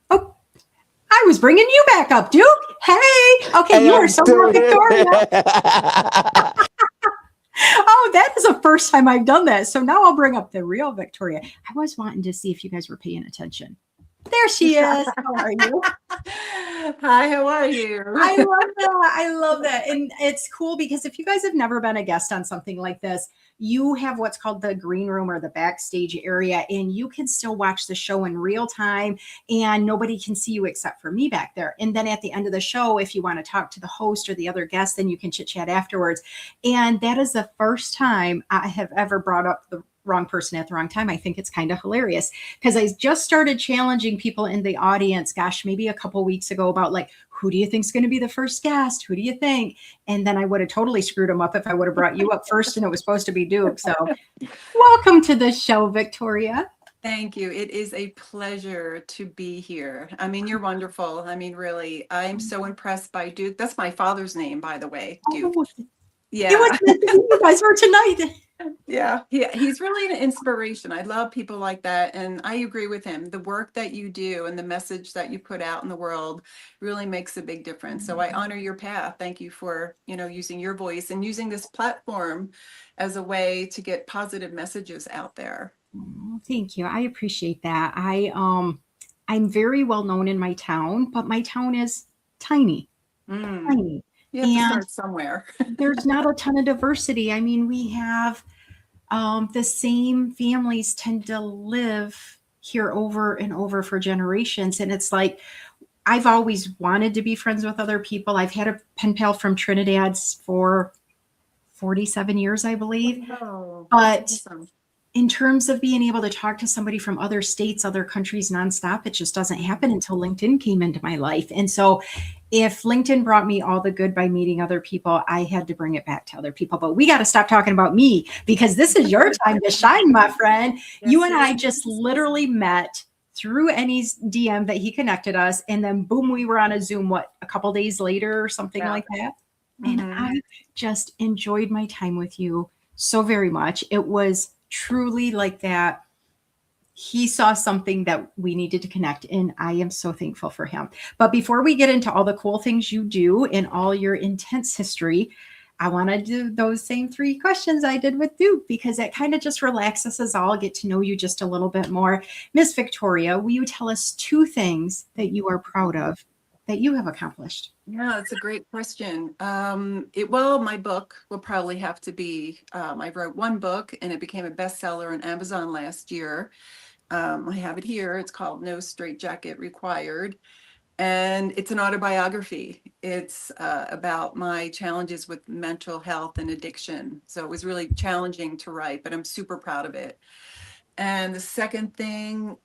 Speaker 4: Oh, I was bringing you back up, Duke. Hey. Okay,
Speaker 5: Hey,
Speaker 4: you
Speaker 5: I'm
Speaker 4: are so
Speaker 5: still
Speaker 4: more
Speaker 5: here.
Speaker 4: Victoria. Oh, that is the first time I've done that. So now I'll bring up the real Victoria. I was wanting to see if you guys were paying attention. There she is. How are you?
Speaker 6: Hi, how are you?
Speaker 4: I love that. I love that. And it's cool because if you guys have never been a guest on something like this, you have what's called the green room or the backstage area, and you can still watch the show in real time, and nobody can see you except for me back there. And then at the end of the show, if you want to talk to the host or the other guest, then you can chit chat afterwards. And that is the first time I have ever brought up the wrong person at the wrong time. I think it's kind of hilarious because I just started challenging people in the audience, gosh, maybe a couple weeks ago, about like, who do you think is going to be the first guest? Who do you think? And then I would have totally screwed them up if I would have brought you up first and it was supposed to be Duke. So welcome to the show, Victoria.
Speaker 6: Thank you. It is a pleasure to be here. I mean, you're wonderful. I mean, really, I'm so impressed by Duke. That's my father's name, by the way, Duke.
Speaker 4: Oh,
Speaker 6: Yeah.
Speaker 4: it was meant to be you guys for tonight.
Speaker 6: Yeah, he's really an inspiration. I love people like that. And I agree with him. The work that you do and the message that you put out in the world really makes a big difference. So I honor your path. Thank you for, using your voice and using this platform as a way to get positive messages out there.
Speaker 4: Oh, thank you. I appreciate that. I'm very well known in my town, but my town is tiny. Tiny.
Speaker 6: You have to start somewhere.
Speaker 4: There's not a ton of diversity. I mean, we have the same families tend to live here over and over for generations. And it's like, I've always wanted to be friends with other people. I've had a pen pal from Trinidad for 47 years, I believe.
Speaker 6: Oh,
Speaker 4: But
Speaker 6: awesome.
Speaker 4: in terms of being able to talk to somebody from other states, other countries nonstop, it just doesn't happen until LinkedIn came into my life. And so if LinkedIn brought me all the good by meeting other people, I had to bring it back to other people. But we got to stop talking about me because this is your time to shine, my friend.
Speaker 6: Yes,
Speaker 4: You and
Speaker 6: it
Speaker 4: I
Speaker 6: is.
Speaker 4: just literally met through Ennie's DM that he connected us. And then boom, we were on a Zoom, a couple days later or something
Speaker 6: Yeah.
Speaker 4: like that. And
Speaker 6: Mhm.
Speaker 4: I just enjoyed my time with you so very much. It was truly like that. He saw something that we needed to connect, and I am so thankful for him. But before we get into all the cool things you do and all your intense history, I want to do those same 3 questions I did with Duke because it kind of just relaxes us all, get to know you just a little bit more. Miss Victoria, will you tell us 2 things that you are proud of that you have accomplished?
Speaker 6: Yeah, it's a great question. Well, my book will probably have to be, I wrote 1 book and it became a bestseller on Amazon last year. I have it here. It's called No Straitjacket Required. And it's an autobiography. It's about my challenges with mental health and addiction. So it was really challenging to write, but I'm super proud of it. And the second thing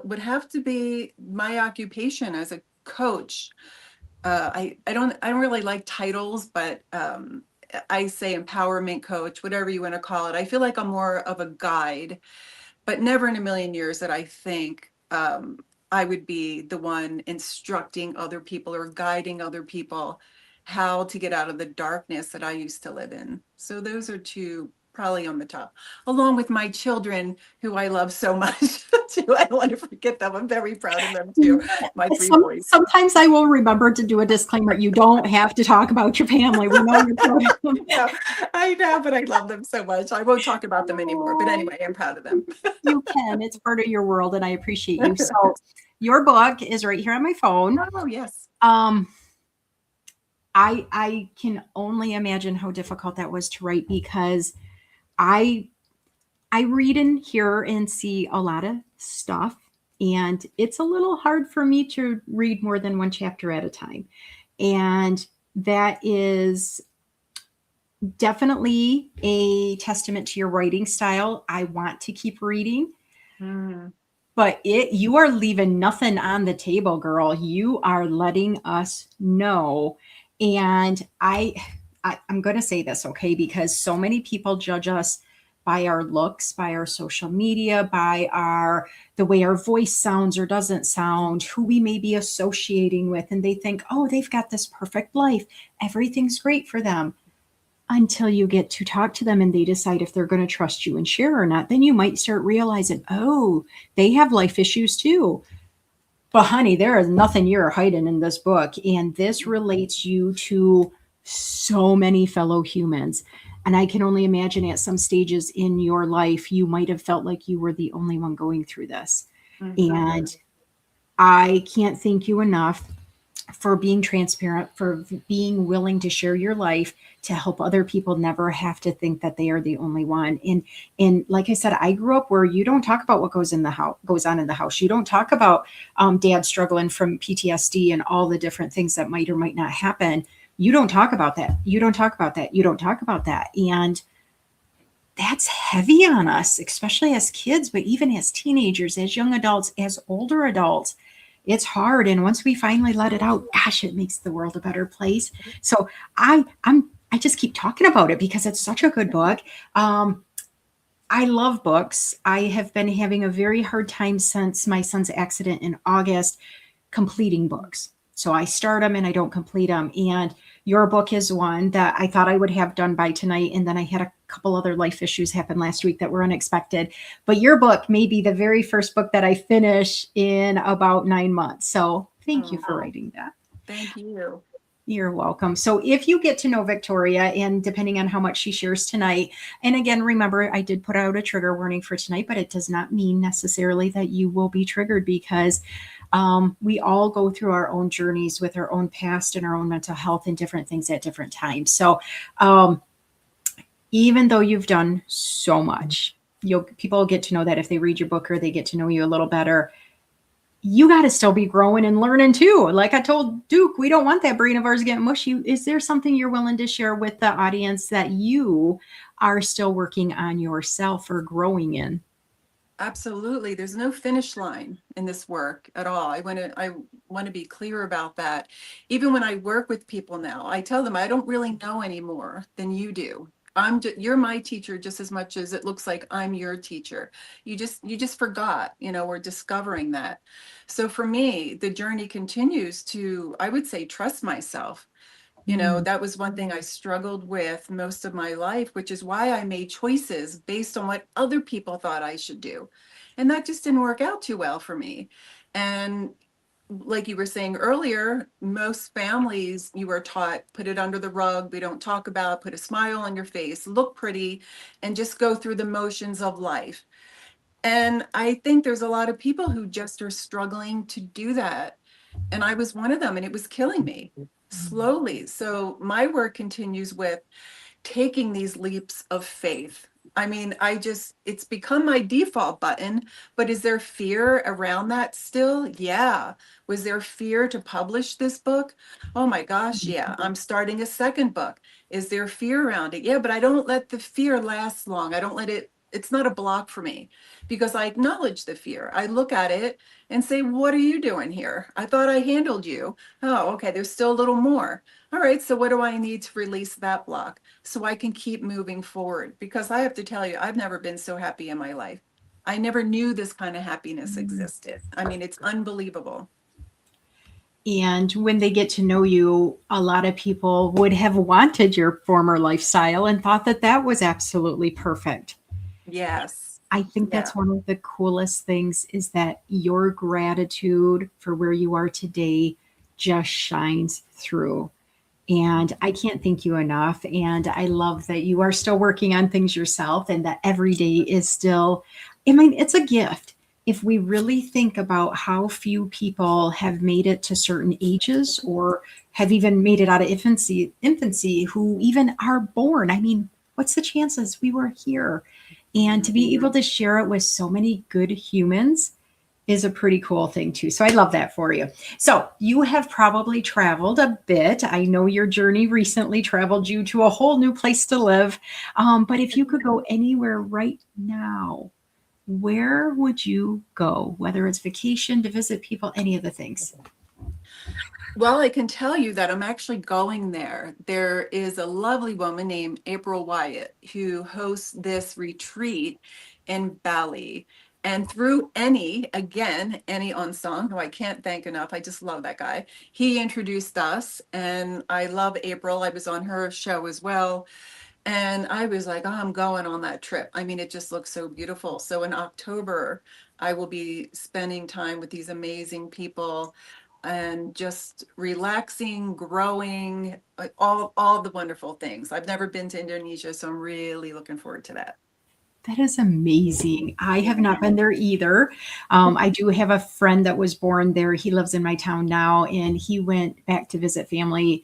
Speaker 6: would have to be my occupation as a coach. I don't really like titles, but I say empowerment coach, whatever you want to call it. I feel like I'm more of a guide, but never in a million years that I think I would be the one instructing other people or guiding other people how to get out of the darkness that I used to live in. So those are 2 probably on the top, along with my children who I love so much too. I don't want to forget them. I'm very proud of them too. My 3 boys.
Speaker 4: Sometimes I will remember to do a disclaimer. You don't have to talk about your family. We know you're proud of them.
Speaker 6: Yeah, I know, but I love them so much. I won't talk about them anymore. But anyway, I'm proud of them.
Speaker 4: You can. It's part of your world, and I appreciate you. So your book is right here on my phone.
Speaker 6: Oh, yes.
Speaker 4: I can only imagine how difficult that was to write because I read and hear and see a lot of stuff, and it's a little hard for me to read more than 1 chapter at a time. And that is definitely a testament to your writing style. I want to keep reading. But you are leaving nothing on the table, girl. You are letting us know. And I'm going to say this, okay, because so many people judge us by our looks, by our social media, by the way our voice sounds or doesn't sound, who we may be associating with. And they think, oh, they've got this perfect life. Everything's great for them. Until you get to talk to them and they decide if they're going to trust you and share or not. Then you might start realizing, oh, they have life issues too. But honey, there is nothing you're hiding in this book. And this relates you to so many fellow humans. And I can only imagine at some stages in your life, you might have felt like you were the only one going through this. And I can't thank you enough for being transparent, for being willing to share your life to help other people never have to think that they are the only one. And like I said, I grew up where you don't talk about what goes on in the house. You don't talk about dad struggling from PTSD and all the different things that might or might not happen. You don't talk about that. You don't talk about that. You don't talk about that. And that's heavy on us, especially as kids, but even as teenagers, as young adults, as older adults. It's hard. And once we finally let it out, gosh, it makes the world a better place. So I just keep talking about it because it's such a good book. I love books. I have been having a very hard time since my son's accident in August completing books. So I start them and I don't complete them. And your book is one that I thought I would have done by tonight. And then I had a couple other life issues happen last week that were unexpected. But your book may be the very first book that I finish in about 9 months. So thank you for writing that.
Speaker 6: Thank you.
Speaker 4: You're welcome. So if you get to know Victoria, and depending on how much she shares tonight, and again, remember, I did put out a trigger warning for tonight, but it does not mean necessarily that you will be triggered because we all go through our own journeys with our own past and our own mental health and different things at different times. So even though you've done so much, people get to know that if they read your book or they get to know you a little better. You got to still be growing and learning too. Like I told Duke, we don't want that brain of ours getting mushy. Is there something you're willing to share with the audience that you are still working on yourself or growing in?
Speaker 6: Absolutely. There's no finish line in this work at all. I want to be clear about that. Even when I work with people now, I tell them I don't really know any more than you do. You're my teacher just as much as it looks like I'm your teacher. You just forgot, we're discovering that. So for me, the journey continues to, I would say, trust myself. That was one thing I struggled with most of my life, which is why I made choices based on what other people thought I should do. And that just didn't work out too well for me. And like you were saying earlier, most families you are taught, put it under the rug, we don't talk about, put a smile on your face, look pretty, and just go through the motions of life. And I think there's a lot of people who just are struggling to do that. And I was one of them, and it was killing me slowly. So my work continues with taking these leaps of faith. I mean, it's become my default button, but is there fear around that still? Yeah. Was there fear to publish this book? Oh my gosh, yeah. I'm starting a second book. Is there fear around it? Yeah, but I don't let the fear last long. I don't let it, it's not a block for me because I acknowledge the fear. I look at it and say, what are you doing here? I thought I handled you. Oh, okay, there's still a little more. All right, so what do I need to release that block so I can keep moving forward? Because I have to tell you, I've never been so happy in my life. I never knew this kind of happiness existed. I mean, it's unbelievable.
Speaker 4: And when they get to know you, a lot of people would have wanted your former lifestyle and thought that that was absolutely perfect.
Speaker 6: Yes.
Speaker 4: I think
Speaker 6: Yeah.
Speaker 4: that's one of the coolest things is that your gratitude for where you are today just shines through. And I can't thank you enough. And I love that you are still working on things yourself and that every day is still, I mean, it's a gift. If we really think about how few people have made it to certain ages or have even made it out of infancy who even are born, I mean, what's the chances we were here? And to be able to share it with so many good humans is a pretty cool thing too. So I love that for you. So you have probably traveled a bit. I know your journey recently traveled you to a whole new place to live. But if you could go anywhere right now, where would you go? Whether it's vacation, to visit people, any of the things.
Speaker 6: Well, I can tell you that I'm actually going there. There is a lovely woman named April Wyatt who hosts this retreat in Bali. And through Annie Onsong, who I can't thank enough, I just love that guy. He introduced us, and I love April. I was on her show as well. And I was like, oh, I'm going on that trip. I mean, it just looks so beautiful. So in October, I will be spending time with these amazing people and just relaxing, growing, all the wonderful things. I've never been to Indonesia, so I'm really looking forward to that.
Speaker 4: That is amazing. I have not been there either. I do have a friend that was born there. He lives in my town now, and he went back to visit family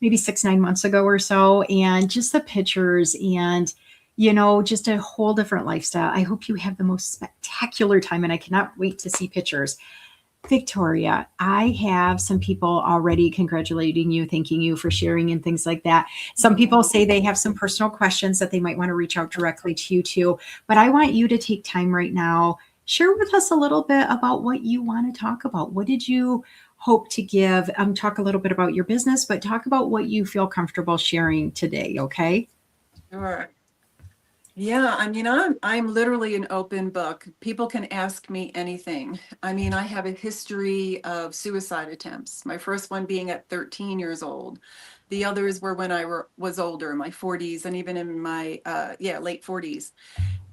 Speaker 4: maybe 6, 9 months ago or so. And just the pictures and, just a whole different lifestyle. I hope you have the most spectacular time, and I cannot wait to see pictures. Victoria, I have some people already congratulating you, thanking you for sharing and things like that. Some people say they have some personal questions that they might want to reach out directly to you too. But I want you to take time right now, share with us a little bit about what you want to talk about. What did you hope to give? Talk a little bit about your business, but talk about what you feel comfortable sharing today, okay?
Speaker 6: Sure. Yeah, I mean, I'm literally an open book. People can ask me anything. I mean, I have a history of suicide attempts. My first one being at 13 years old. The others were when was older, my 40s, and even in my late 40s.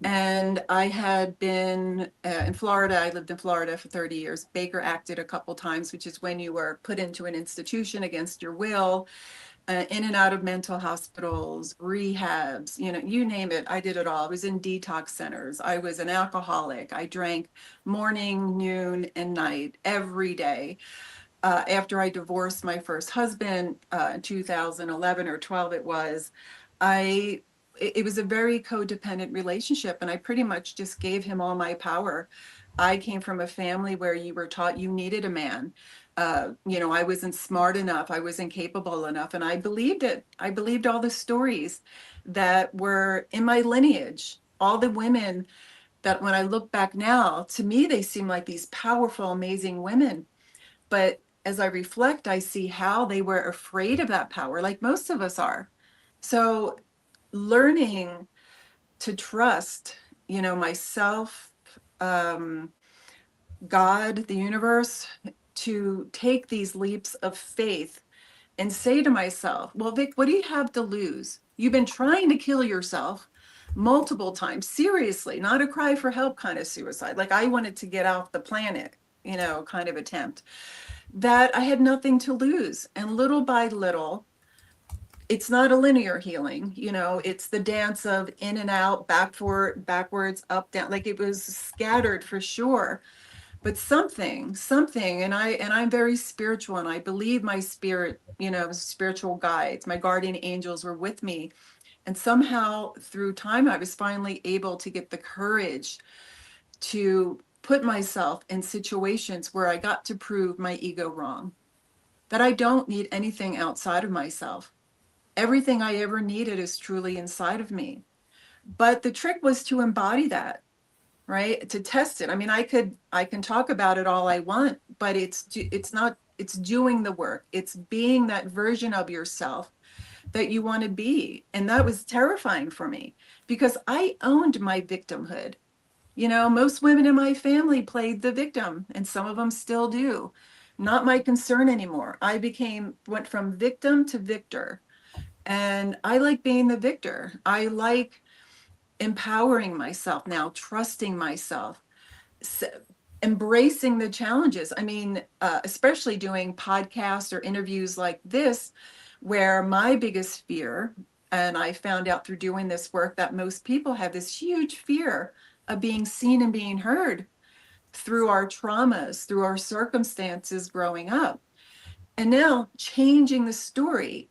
Speaker 6: And I had been in Florida. I lived in Florida for 30 years. Baker acted a couple times, which is when you were put into an institution against your will. In and out of mental hospitals, rehabs, you name it, I did it all. I was in detox centers. I was an alcoholic. I drank morning, noon, and night every day. After I divorced my first husband in 2011 or 12, it was a very codependent relationship, and I pretty much just gave him all my power. I came from a family where you were taught you needed a man. I wasn't smart enough, I wasn't capable enough, and I believed it. I believed all the stories that were in my lineage, all the women that when I look back now, to me, they seem like these powerful, amazing women. But as I reflect, I see how they were afraid of that power, like most of us are. So learning to trust, myself, God, the universe, to take these leaps of faith and say to myself, well, Vic, what do you have to lose? You've been trying to kill yourself multiple times, seriously, not a cry for help kind of suicide. Like I wanted to get off the planet, kind of attempt, that I had nothing to lose. And little by little, it's not a linear healing, it's the dance of in and out, backwards, up, down, like it was scattered for sure. But something, and I'm very spiritual, and I believe my spirit, spiritual guides, my guardian angels were with me. And somehow through time, I was finally able to get the courage to put myself in situations where I got to prove my ego wrong, that I don't need anything outside of myself. Everything I ever needed is truly inside of me. But the trick was to embody that, right? To test it. I mean, I can talk about it all I want, but it's doing the work. It's being that version of yourself that you want to be. And that was terrifying for me because I owned my victimhood. Most women in my family played the victim, and some of them still do. Not my concern anymore. I went from victim to victor. And I like being the victor. I like empowering myself now, trusting myself, embracing the challenges. I mean, especially doing podcasts or interviews like this, where my biggest fear, and I found out through doing this work that most people have this huge fear of being seen and being heard through our traumas, through our circumstances growing up. And now changing the story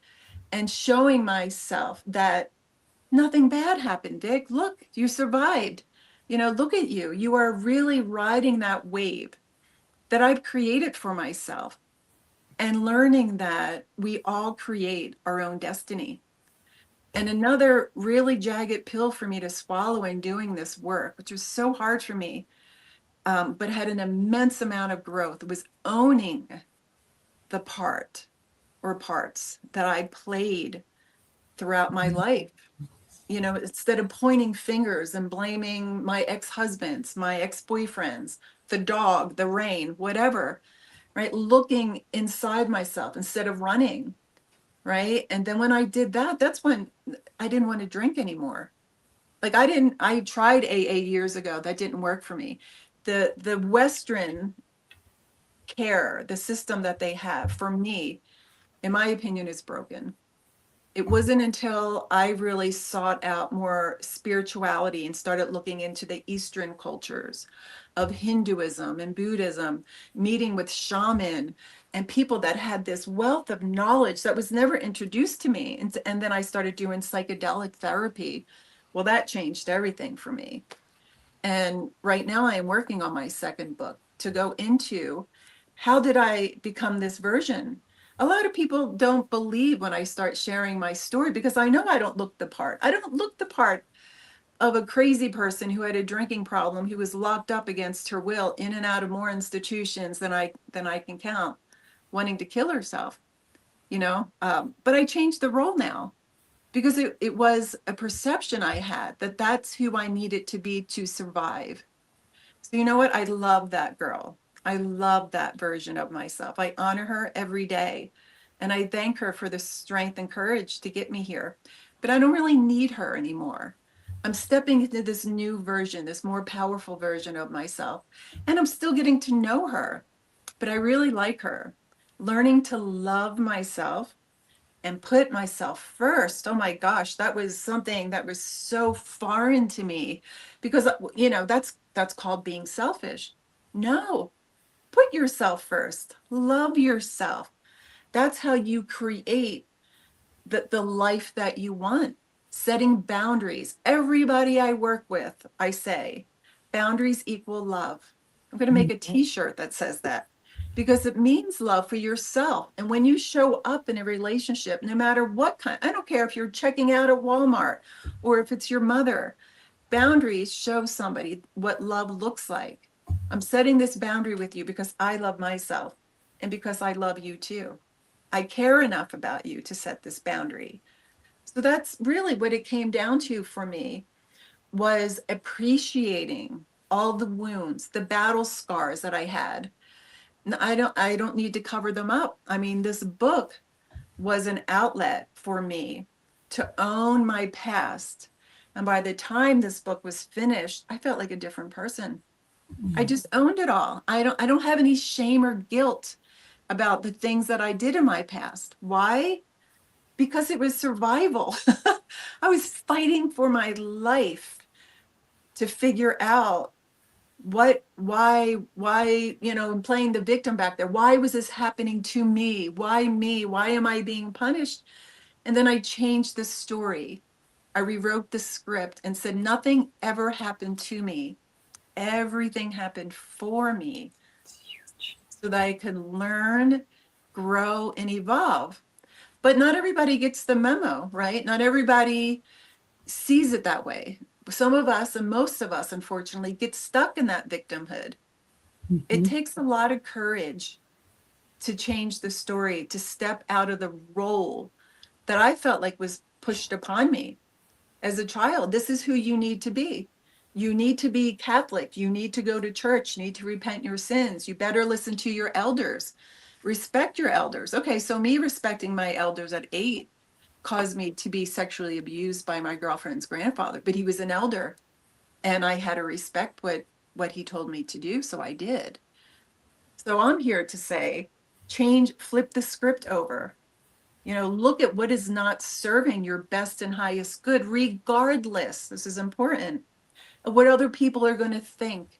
Speaker 6: and showing myself that nothing bad happened, Vic. Look, you survived. Look at you. You are really riding that wave that I've created for myself, and learning that we all create our own destiny. And another really jagged pill for me to swallow in doing this work, which was so hard for me, but had an immense amount of growth, was owning the part or parts that I played throughout my life. Instead of pointing fingers and blaming my ex-husbands, my ex-boyfriends, the dog, the rain, whatever, right? Looking inside myself instead of running, right? And then when I did that, that's when I didn't want to drink anymore. Like I tried AA years ago. That didn't work for me. The Western care, the system that they have, for me, in my opinion, is broken. It wasn't until I really sought out more spirituality and started looking into the Eastern cultures of Hinduism and Buddhism, meeting with shaman and people that had this wealth of knowledge that was never introduced to me. And then I started doing psychedelic therapy. Well, that changed everything for me. And right now I am working on my second book to go into how did I become this version. A lot of people don't believe when I start sharing my story because I know I don't look the part. I don't look the part of a crazy person who had a drinking problem, who was locked up against her will in and out of more institutions than I can count, wanting to kill herself, But I changed the role now because it was a perception I had that that's who I needed to be to survive. So you know what? I love that girl. I love that version of myself. I honor her every day. And I thank her for the strength and courage to get me here. But I don't really need her anymore. I'm stepping into this new version, this more powerful version of myself. And I'm still getting to know her. But I really like her. Learning to love myself and put myself first. Oh my gosh, that was something that was so foreign to me because, that's called being selfish. No. Put yourself first. Love yourself. That's how you create the life that you want. Setting boundaries. Everybody I work with, I say, boundaries equal love. I'm going to make a t-shirt that says that because it means love for yourself. And when you show up in a relationship, no matter what kind, I don't care if you're checking out at Walmart or if it's your mother, boundaries show somebody what love looks like. I'm setting this boundary with you because I love myself and because I love you too. I care enough about you to set this boundary. So that's really what it came down to for me, was appreciating all the wounds, the battle scars that I had. I don't need to cover them up. I mean, this book was an outlet for me to own my past. And by the time this book was finished, I felt like a different person. I just owned it all. I don't have any shame or guilt about the things that I did in my past. Why? Because it was survival. I was fighting for my life to figure out why, I'm playing the victim back there. Why was this happening to me? Why me? Why am I being punished? And then I changed the story. I rewrote the script and said, nothing ever happened to me. Everything happened for me so that I could learn, grow, and evolve. But not everybody gets the memo, right? Not everybody sees it that way. Some of us, and most of us, unfortunately, get stuck in that victimhood. It takes a lot of courage to change the story, to step out of the role that I felt like was pushed upon me as a child. This is who you need to be. You need to be Catholic. You need to go to church. You need to repent your sins. You better listen to your elders. Respect your elders. Okay, so me respecting my elders at 8 caused me to be sexually abused by my girlfriend's grandfather, but he was an elder and I had to respect what he told me to do, so I did. So I'm here to say, flip the script over. Look at what is not serving your best and highest good, regardless, this is important, of what other people are going to think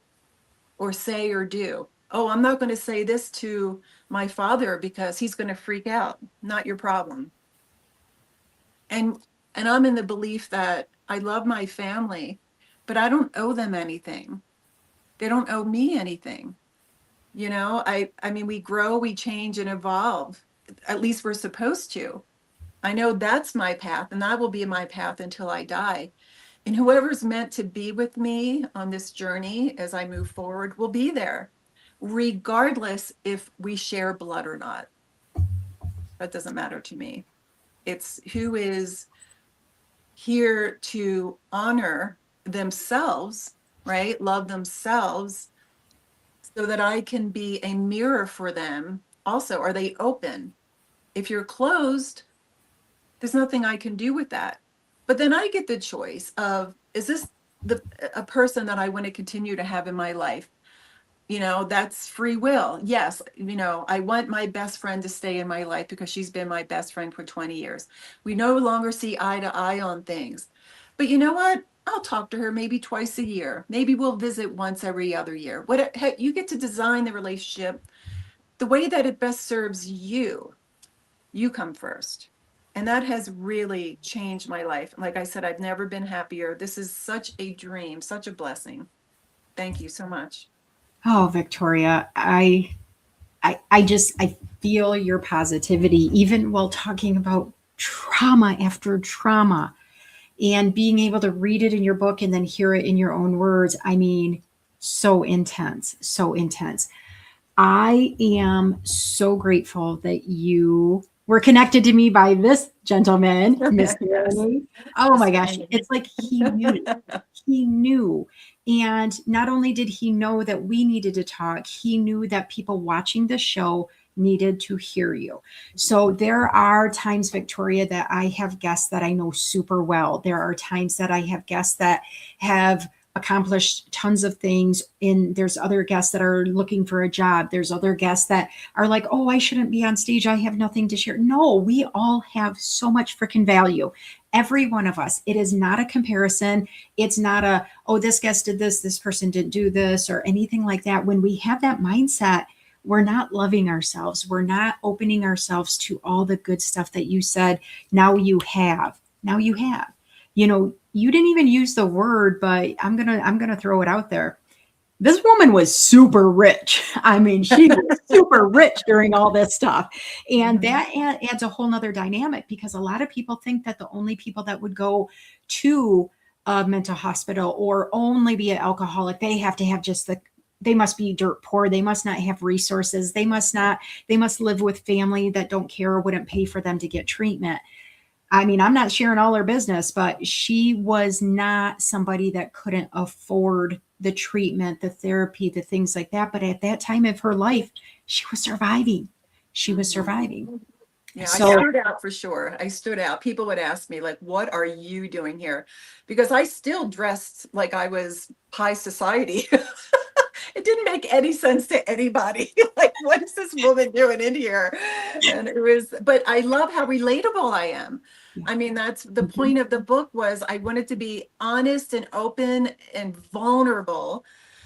Speaker 6: or say or do. Oh, I'm not going to say this to my father because he's going to freak out. Not your problem. And I'm in the belief that I love my family, but I don't owe them anything. They don't owe me anything. I mean, we grow, we change and evolve. At least we're supposed to. I know that's my path, and that will be my path until I die. And whoever's meant to be with me on this journey as I move forward will be there, regardless if we share blood or not. That doesn't matter to me. It's who is here to honor themselves, right? Love themselves, so that I can be a mirror for them. Also, are they open? If you're closed, there's nothing I can do with that. But then I get the choice of, is this a person that I want to continue to have in my life? That's free will. Yes, I want my best friend to stay in my life because she's been my best friend for 20 years. We no longer see eye to eye on things. But you know what? I'll talk to her maybe twice a year. Maybe we'll visit once every other year. You get to design the relationship the way that it best serves you. You come first. And that has really changed my life. Like I said, I've never been happier. This is such a dream, such a blessing. Thank you so much.
Speaker 4: Oh, Victoria, I feel your positivity, even while talking about trauma after trauma and being able to read it in your book and then hear it in your own words. I mean, so intense, so intense. I am so grateful that you were connected to me by this gentleman, Miss Melanie. Oh my gosh. It's like he knew. He knew. And not only did he know that we needed to talk, he knew that people watching the show needed to hear you. So there are times, Victoria, that I have guests that I know super well. There are times that I have guests that have accomplished tons of things. And there's other guests that are looking for a job. There's other guests that are like, oh, I shouldn't be on stage. I have nothing to share. No, we all have so much freaking value. Every one of us. It is not a comparison. It's not a, oh, this guest did this person didn't do this, or anything like that. When we have that mindset, we're not loving ourselves. We're not opening ourselves to all the good stuff that you said. Now you have. You didn't even use the word, but I'm gonna throw it out there. This woman was super rich. I mean, she was super rich during all this stuff. And that adds a whole nother dynamic, because a lot of people think that the only people that would go to a mental hospital or only be an alcoholic, they have to have they must be dirt poor. They must not have resources. They must live with family that don't care or wouldn't pay for them to get treatment. I mean, I'm not sharing all her business, but she was not somebody that couldn't afford the treatment, the therapy, the things like that. But at that time of her life, she was surviving.
Speaker 6: Yeah, so, I stood out for sure. I stood out. People would ask me, like, what are you doing here? Because I still dressed like I was high society. make any sense to anybody. Like, what is this woman doing in here? And it was, but I love how relatable I am. I mean, that's the point of the book, was I wanted to be honest and open and vulnerable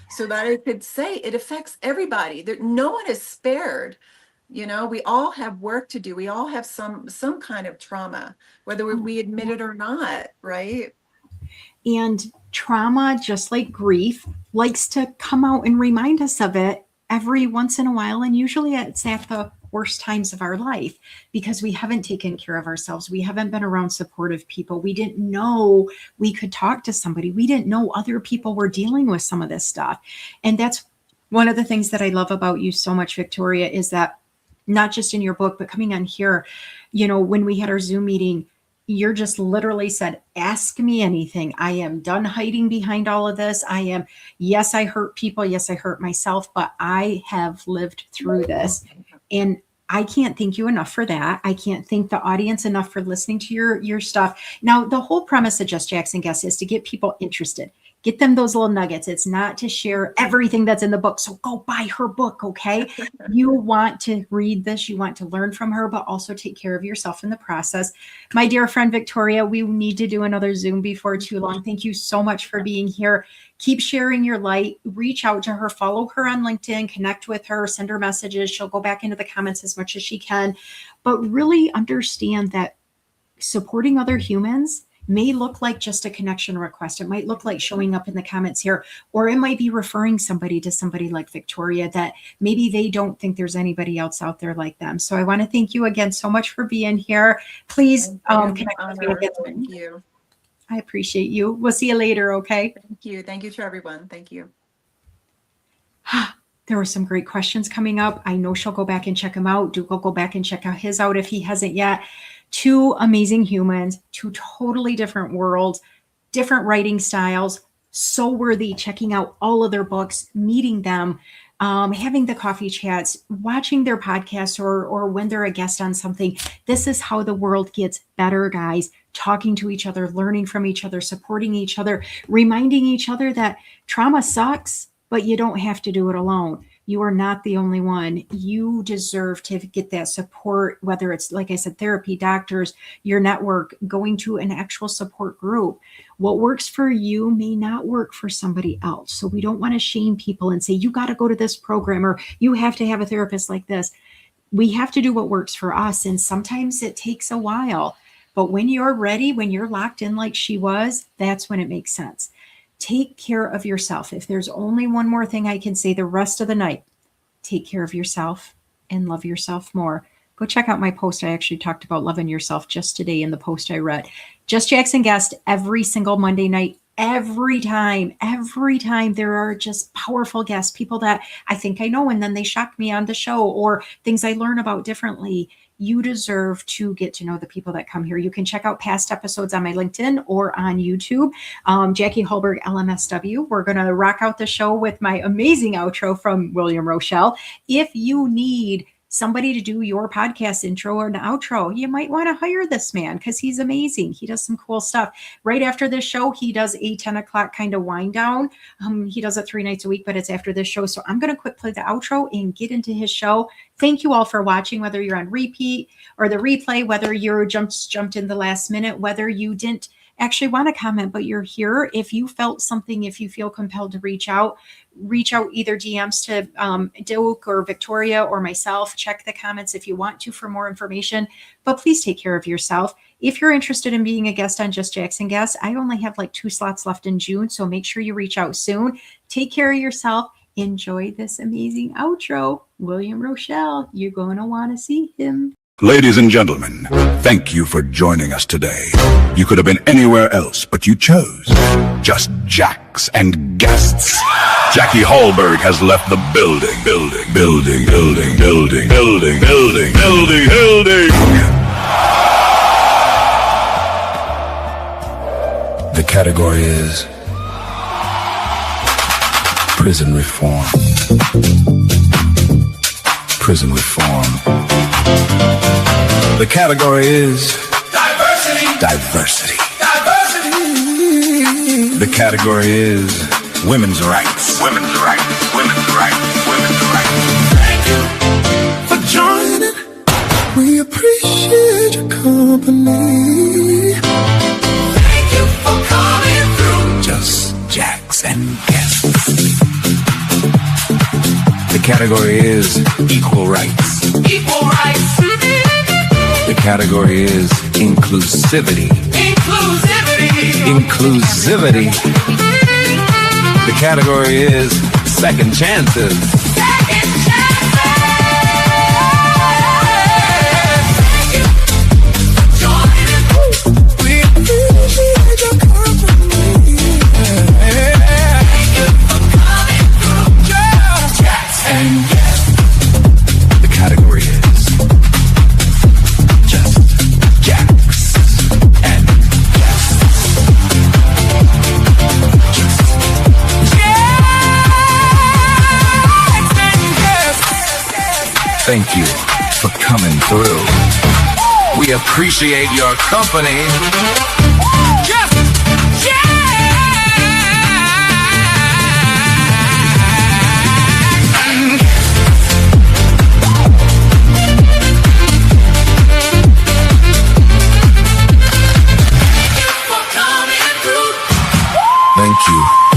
Speaker 6: so that I could say it affects everybody. That no one is spared. You know, we all have work to do. We all have some kind of trauma, whether we admit it or not, right?
Speaker 4: And trauma, just like grief, likes to come out and remind us of it every once in a while. And usually it's at the worst times of our life because we haven't taken care of ourselves. We haven't been around supportive people. We didn't know we could talk to somebody. We didn't know other people were dealing with some of this stuff. And that's one of the things that I love about you so much, Victoria, is that not just in your book, but coming on here, you know, when we had our Zoom meeting, you're just literally said, ask me anything. I am done hiding behind all of this. Yes, I hurt people. Yes, I hurt myself, but I have lived through this. And I can't thank you enough for that. I can't thank the audience enough for listening to your stuff. Now, the whole premise of Just Jackson Guest is to get people interested. Get them those little nuggets. It's not to share everything that's in the book. So go buy her book, okay? You want to read this. You want to learn from her, but also take care of yourself in the process. My dear friend, Victoria, we need to do another Zoom before too long. Thank you so much for being here. Keep sharing your light. Reach out to her. Follow her on LinkedIn. Connect with her. Send her messages. She'll go back into the comments as much as she can. But really understand that supporting other humans may look like just a connection request. It might look like showing up in the comments here, or it might be referring somebody to somebody like Victoria that maybe they don't think there's anybody else out there like them. So I want to thank you again so much for being here. Please connect with me again.
Speaker 6: Thank you.
Speaker 4: I appreciate you. We'll see you later, okay?
Speaker 6: Thank you. Thank you to everyone. Thank you.
Speaker 4: There were some great questions coming up. I know she'll go back and check them out. Do go back and check out his out if he hasn't yet. Two amazing humans, two totally different worlds, different writing styles, so worthy checking out all of their books, meeting them, having the coffee chats, watching their podcasts, or when they're a guest on something. This is how the world gets better, guys. Talking to each other, learning from each other, supporting each other, reminding each other that trauma sucks, but you don't have to do it alone. You are not the only one. You deserve to get that support, whether it's, like I said, therapy, doctors, your network, going to an actual support group. What works for you may not work for somebody else. So we don't want to shame people and say, you got to go to this program or you have to have a therapist like this. We have to do what works for us. And sometimes it takes a while. But when you're ready, when you're locked in like she was, that's when it makes sense. Take care of yourself. If there's only one more thing I can say the rest of the night, take care of yourself and love yourself more. Go check out my post. I actually talked about loving yourself just today in the post I read. Just Jackson Guest every single Monday night. Every time there are just powerful guests, people that I think I know, and then they shock me on the show, or things I learn about differently. You deserve to get to know the people that come here. You can check out past episodes on my LinkedIn or on YouTube. Jackie Hallberg, LMSW. We're going to rock out the show with my amazing outro from William Rochelle. If you need somebody to do your podcast intro or an outro, you might want to hire this man because he's amazing. He does some cool stuff. Right after this show, he does a 10 o'clock kind of wind down. He does it 3 nights a week, but it's after this show. So I'm going to quick play the outro and get into his show. Thank you all for watching, whether you're on repeat or the replay, whether you jumped in the last minute, whether you didn't actually want to comment, but you're here. If you felt something, if you feel compelled to reach out either DMs to Duke or Victoria or myself. Check the comments if you want to for more information, but please take care of yourself. If you're interested in being a guest on Just Jackson Guest, I only have like 2 slots left in June, so make sure you reach out soon. Take care of yourself. Enjoy this amazing outro. William Rochelle, you're going to want to see him.
Speaker 7: Ladies and gentlemen, thank you for joining us today. You could have been anywhere else, but you chose Just Jacks and Guests. Jackie Hallberg has left the building. The category is prison reform. Prison reform. The category is diversity. The category is women's rights. Women's rights. company. Thank you for coming through. Just Jacks and Guests. The category is equal rights. Equal rights. The category is inclusivity. Inclusivity. Inclusivity. The category is second chances. Second chances. Thank you for joining. We appreciate your company. Thank you for coming through. Jacks and Guests. The category is just Jacks and Guests. Just Jacks and Guests. Thank you for coming through. We appreciate your company. Just Thank you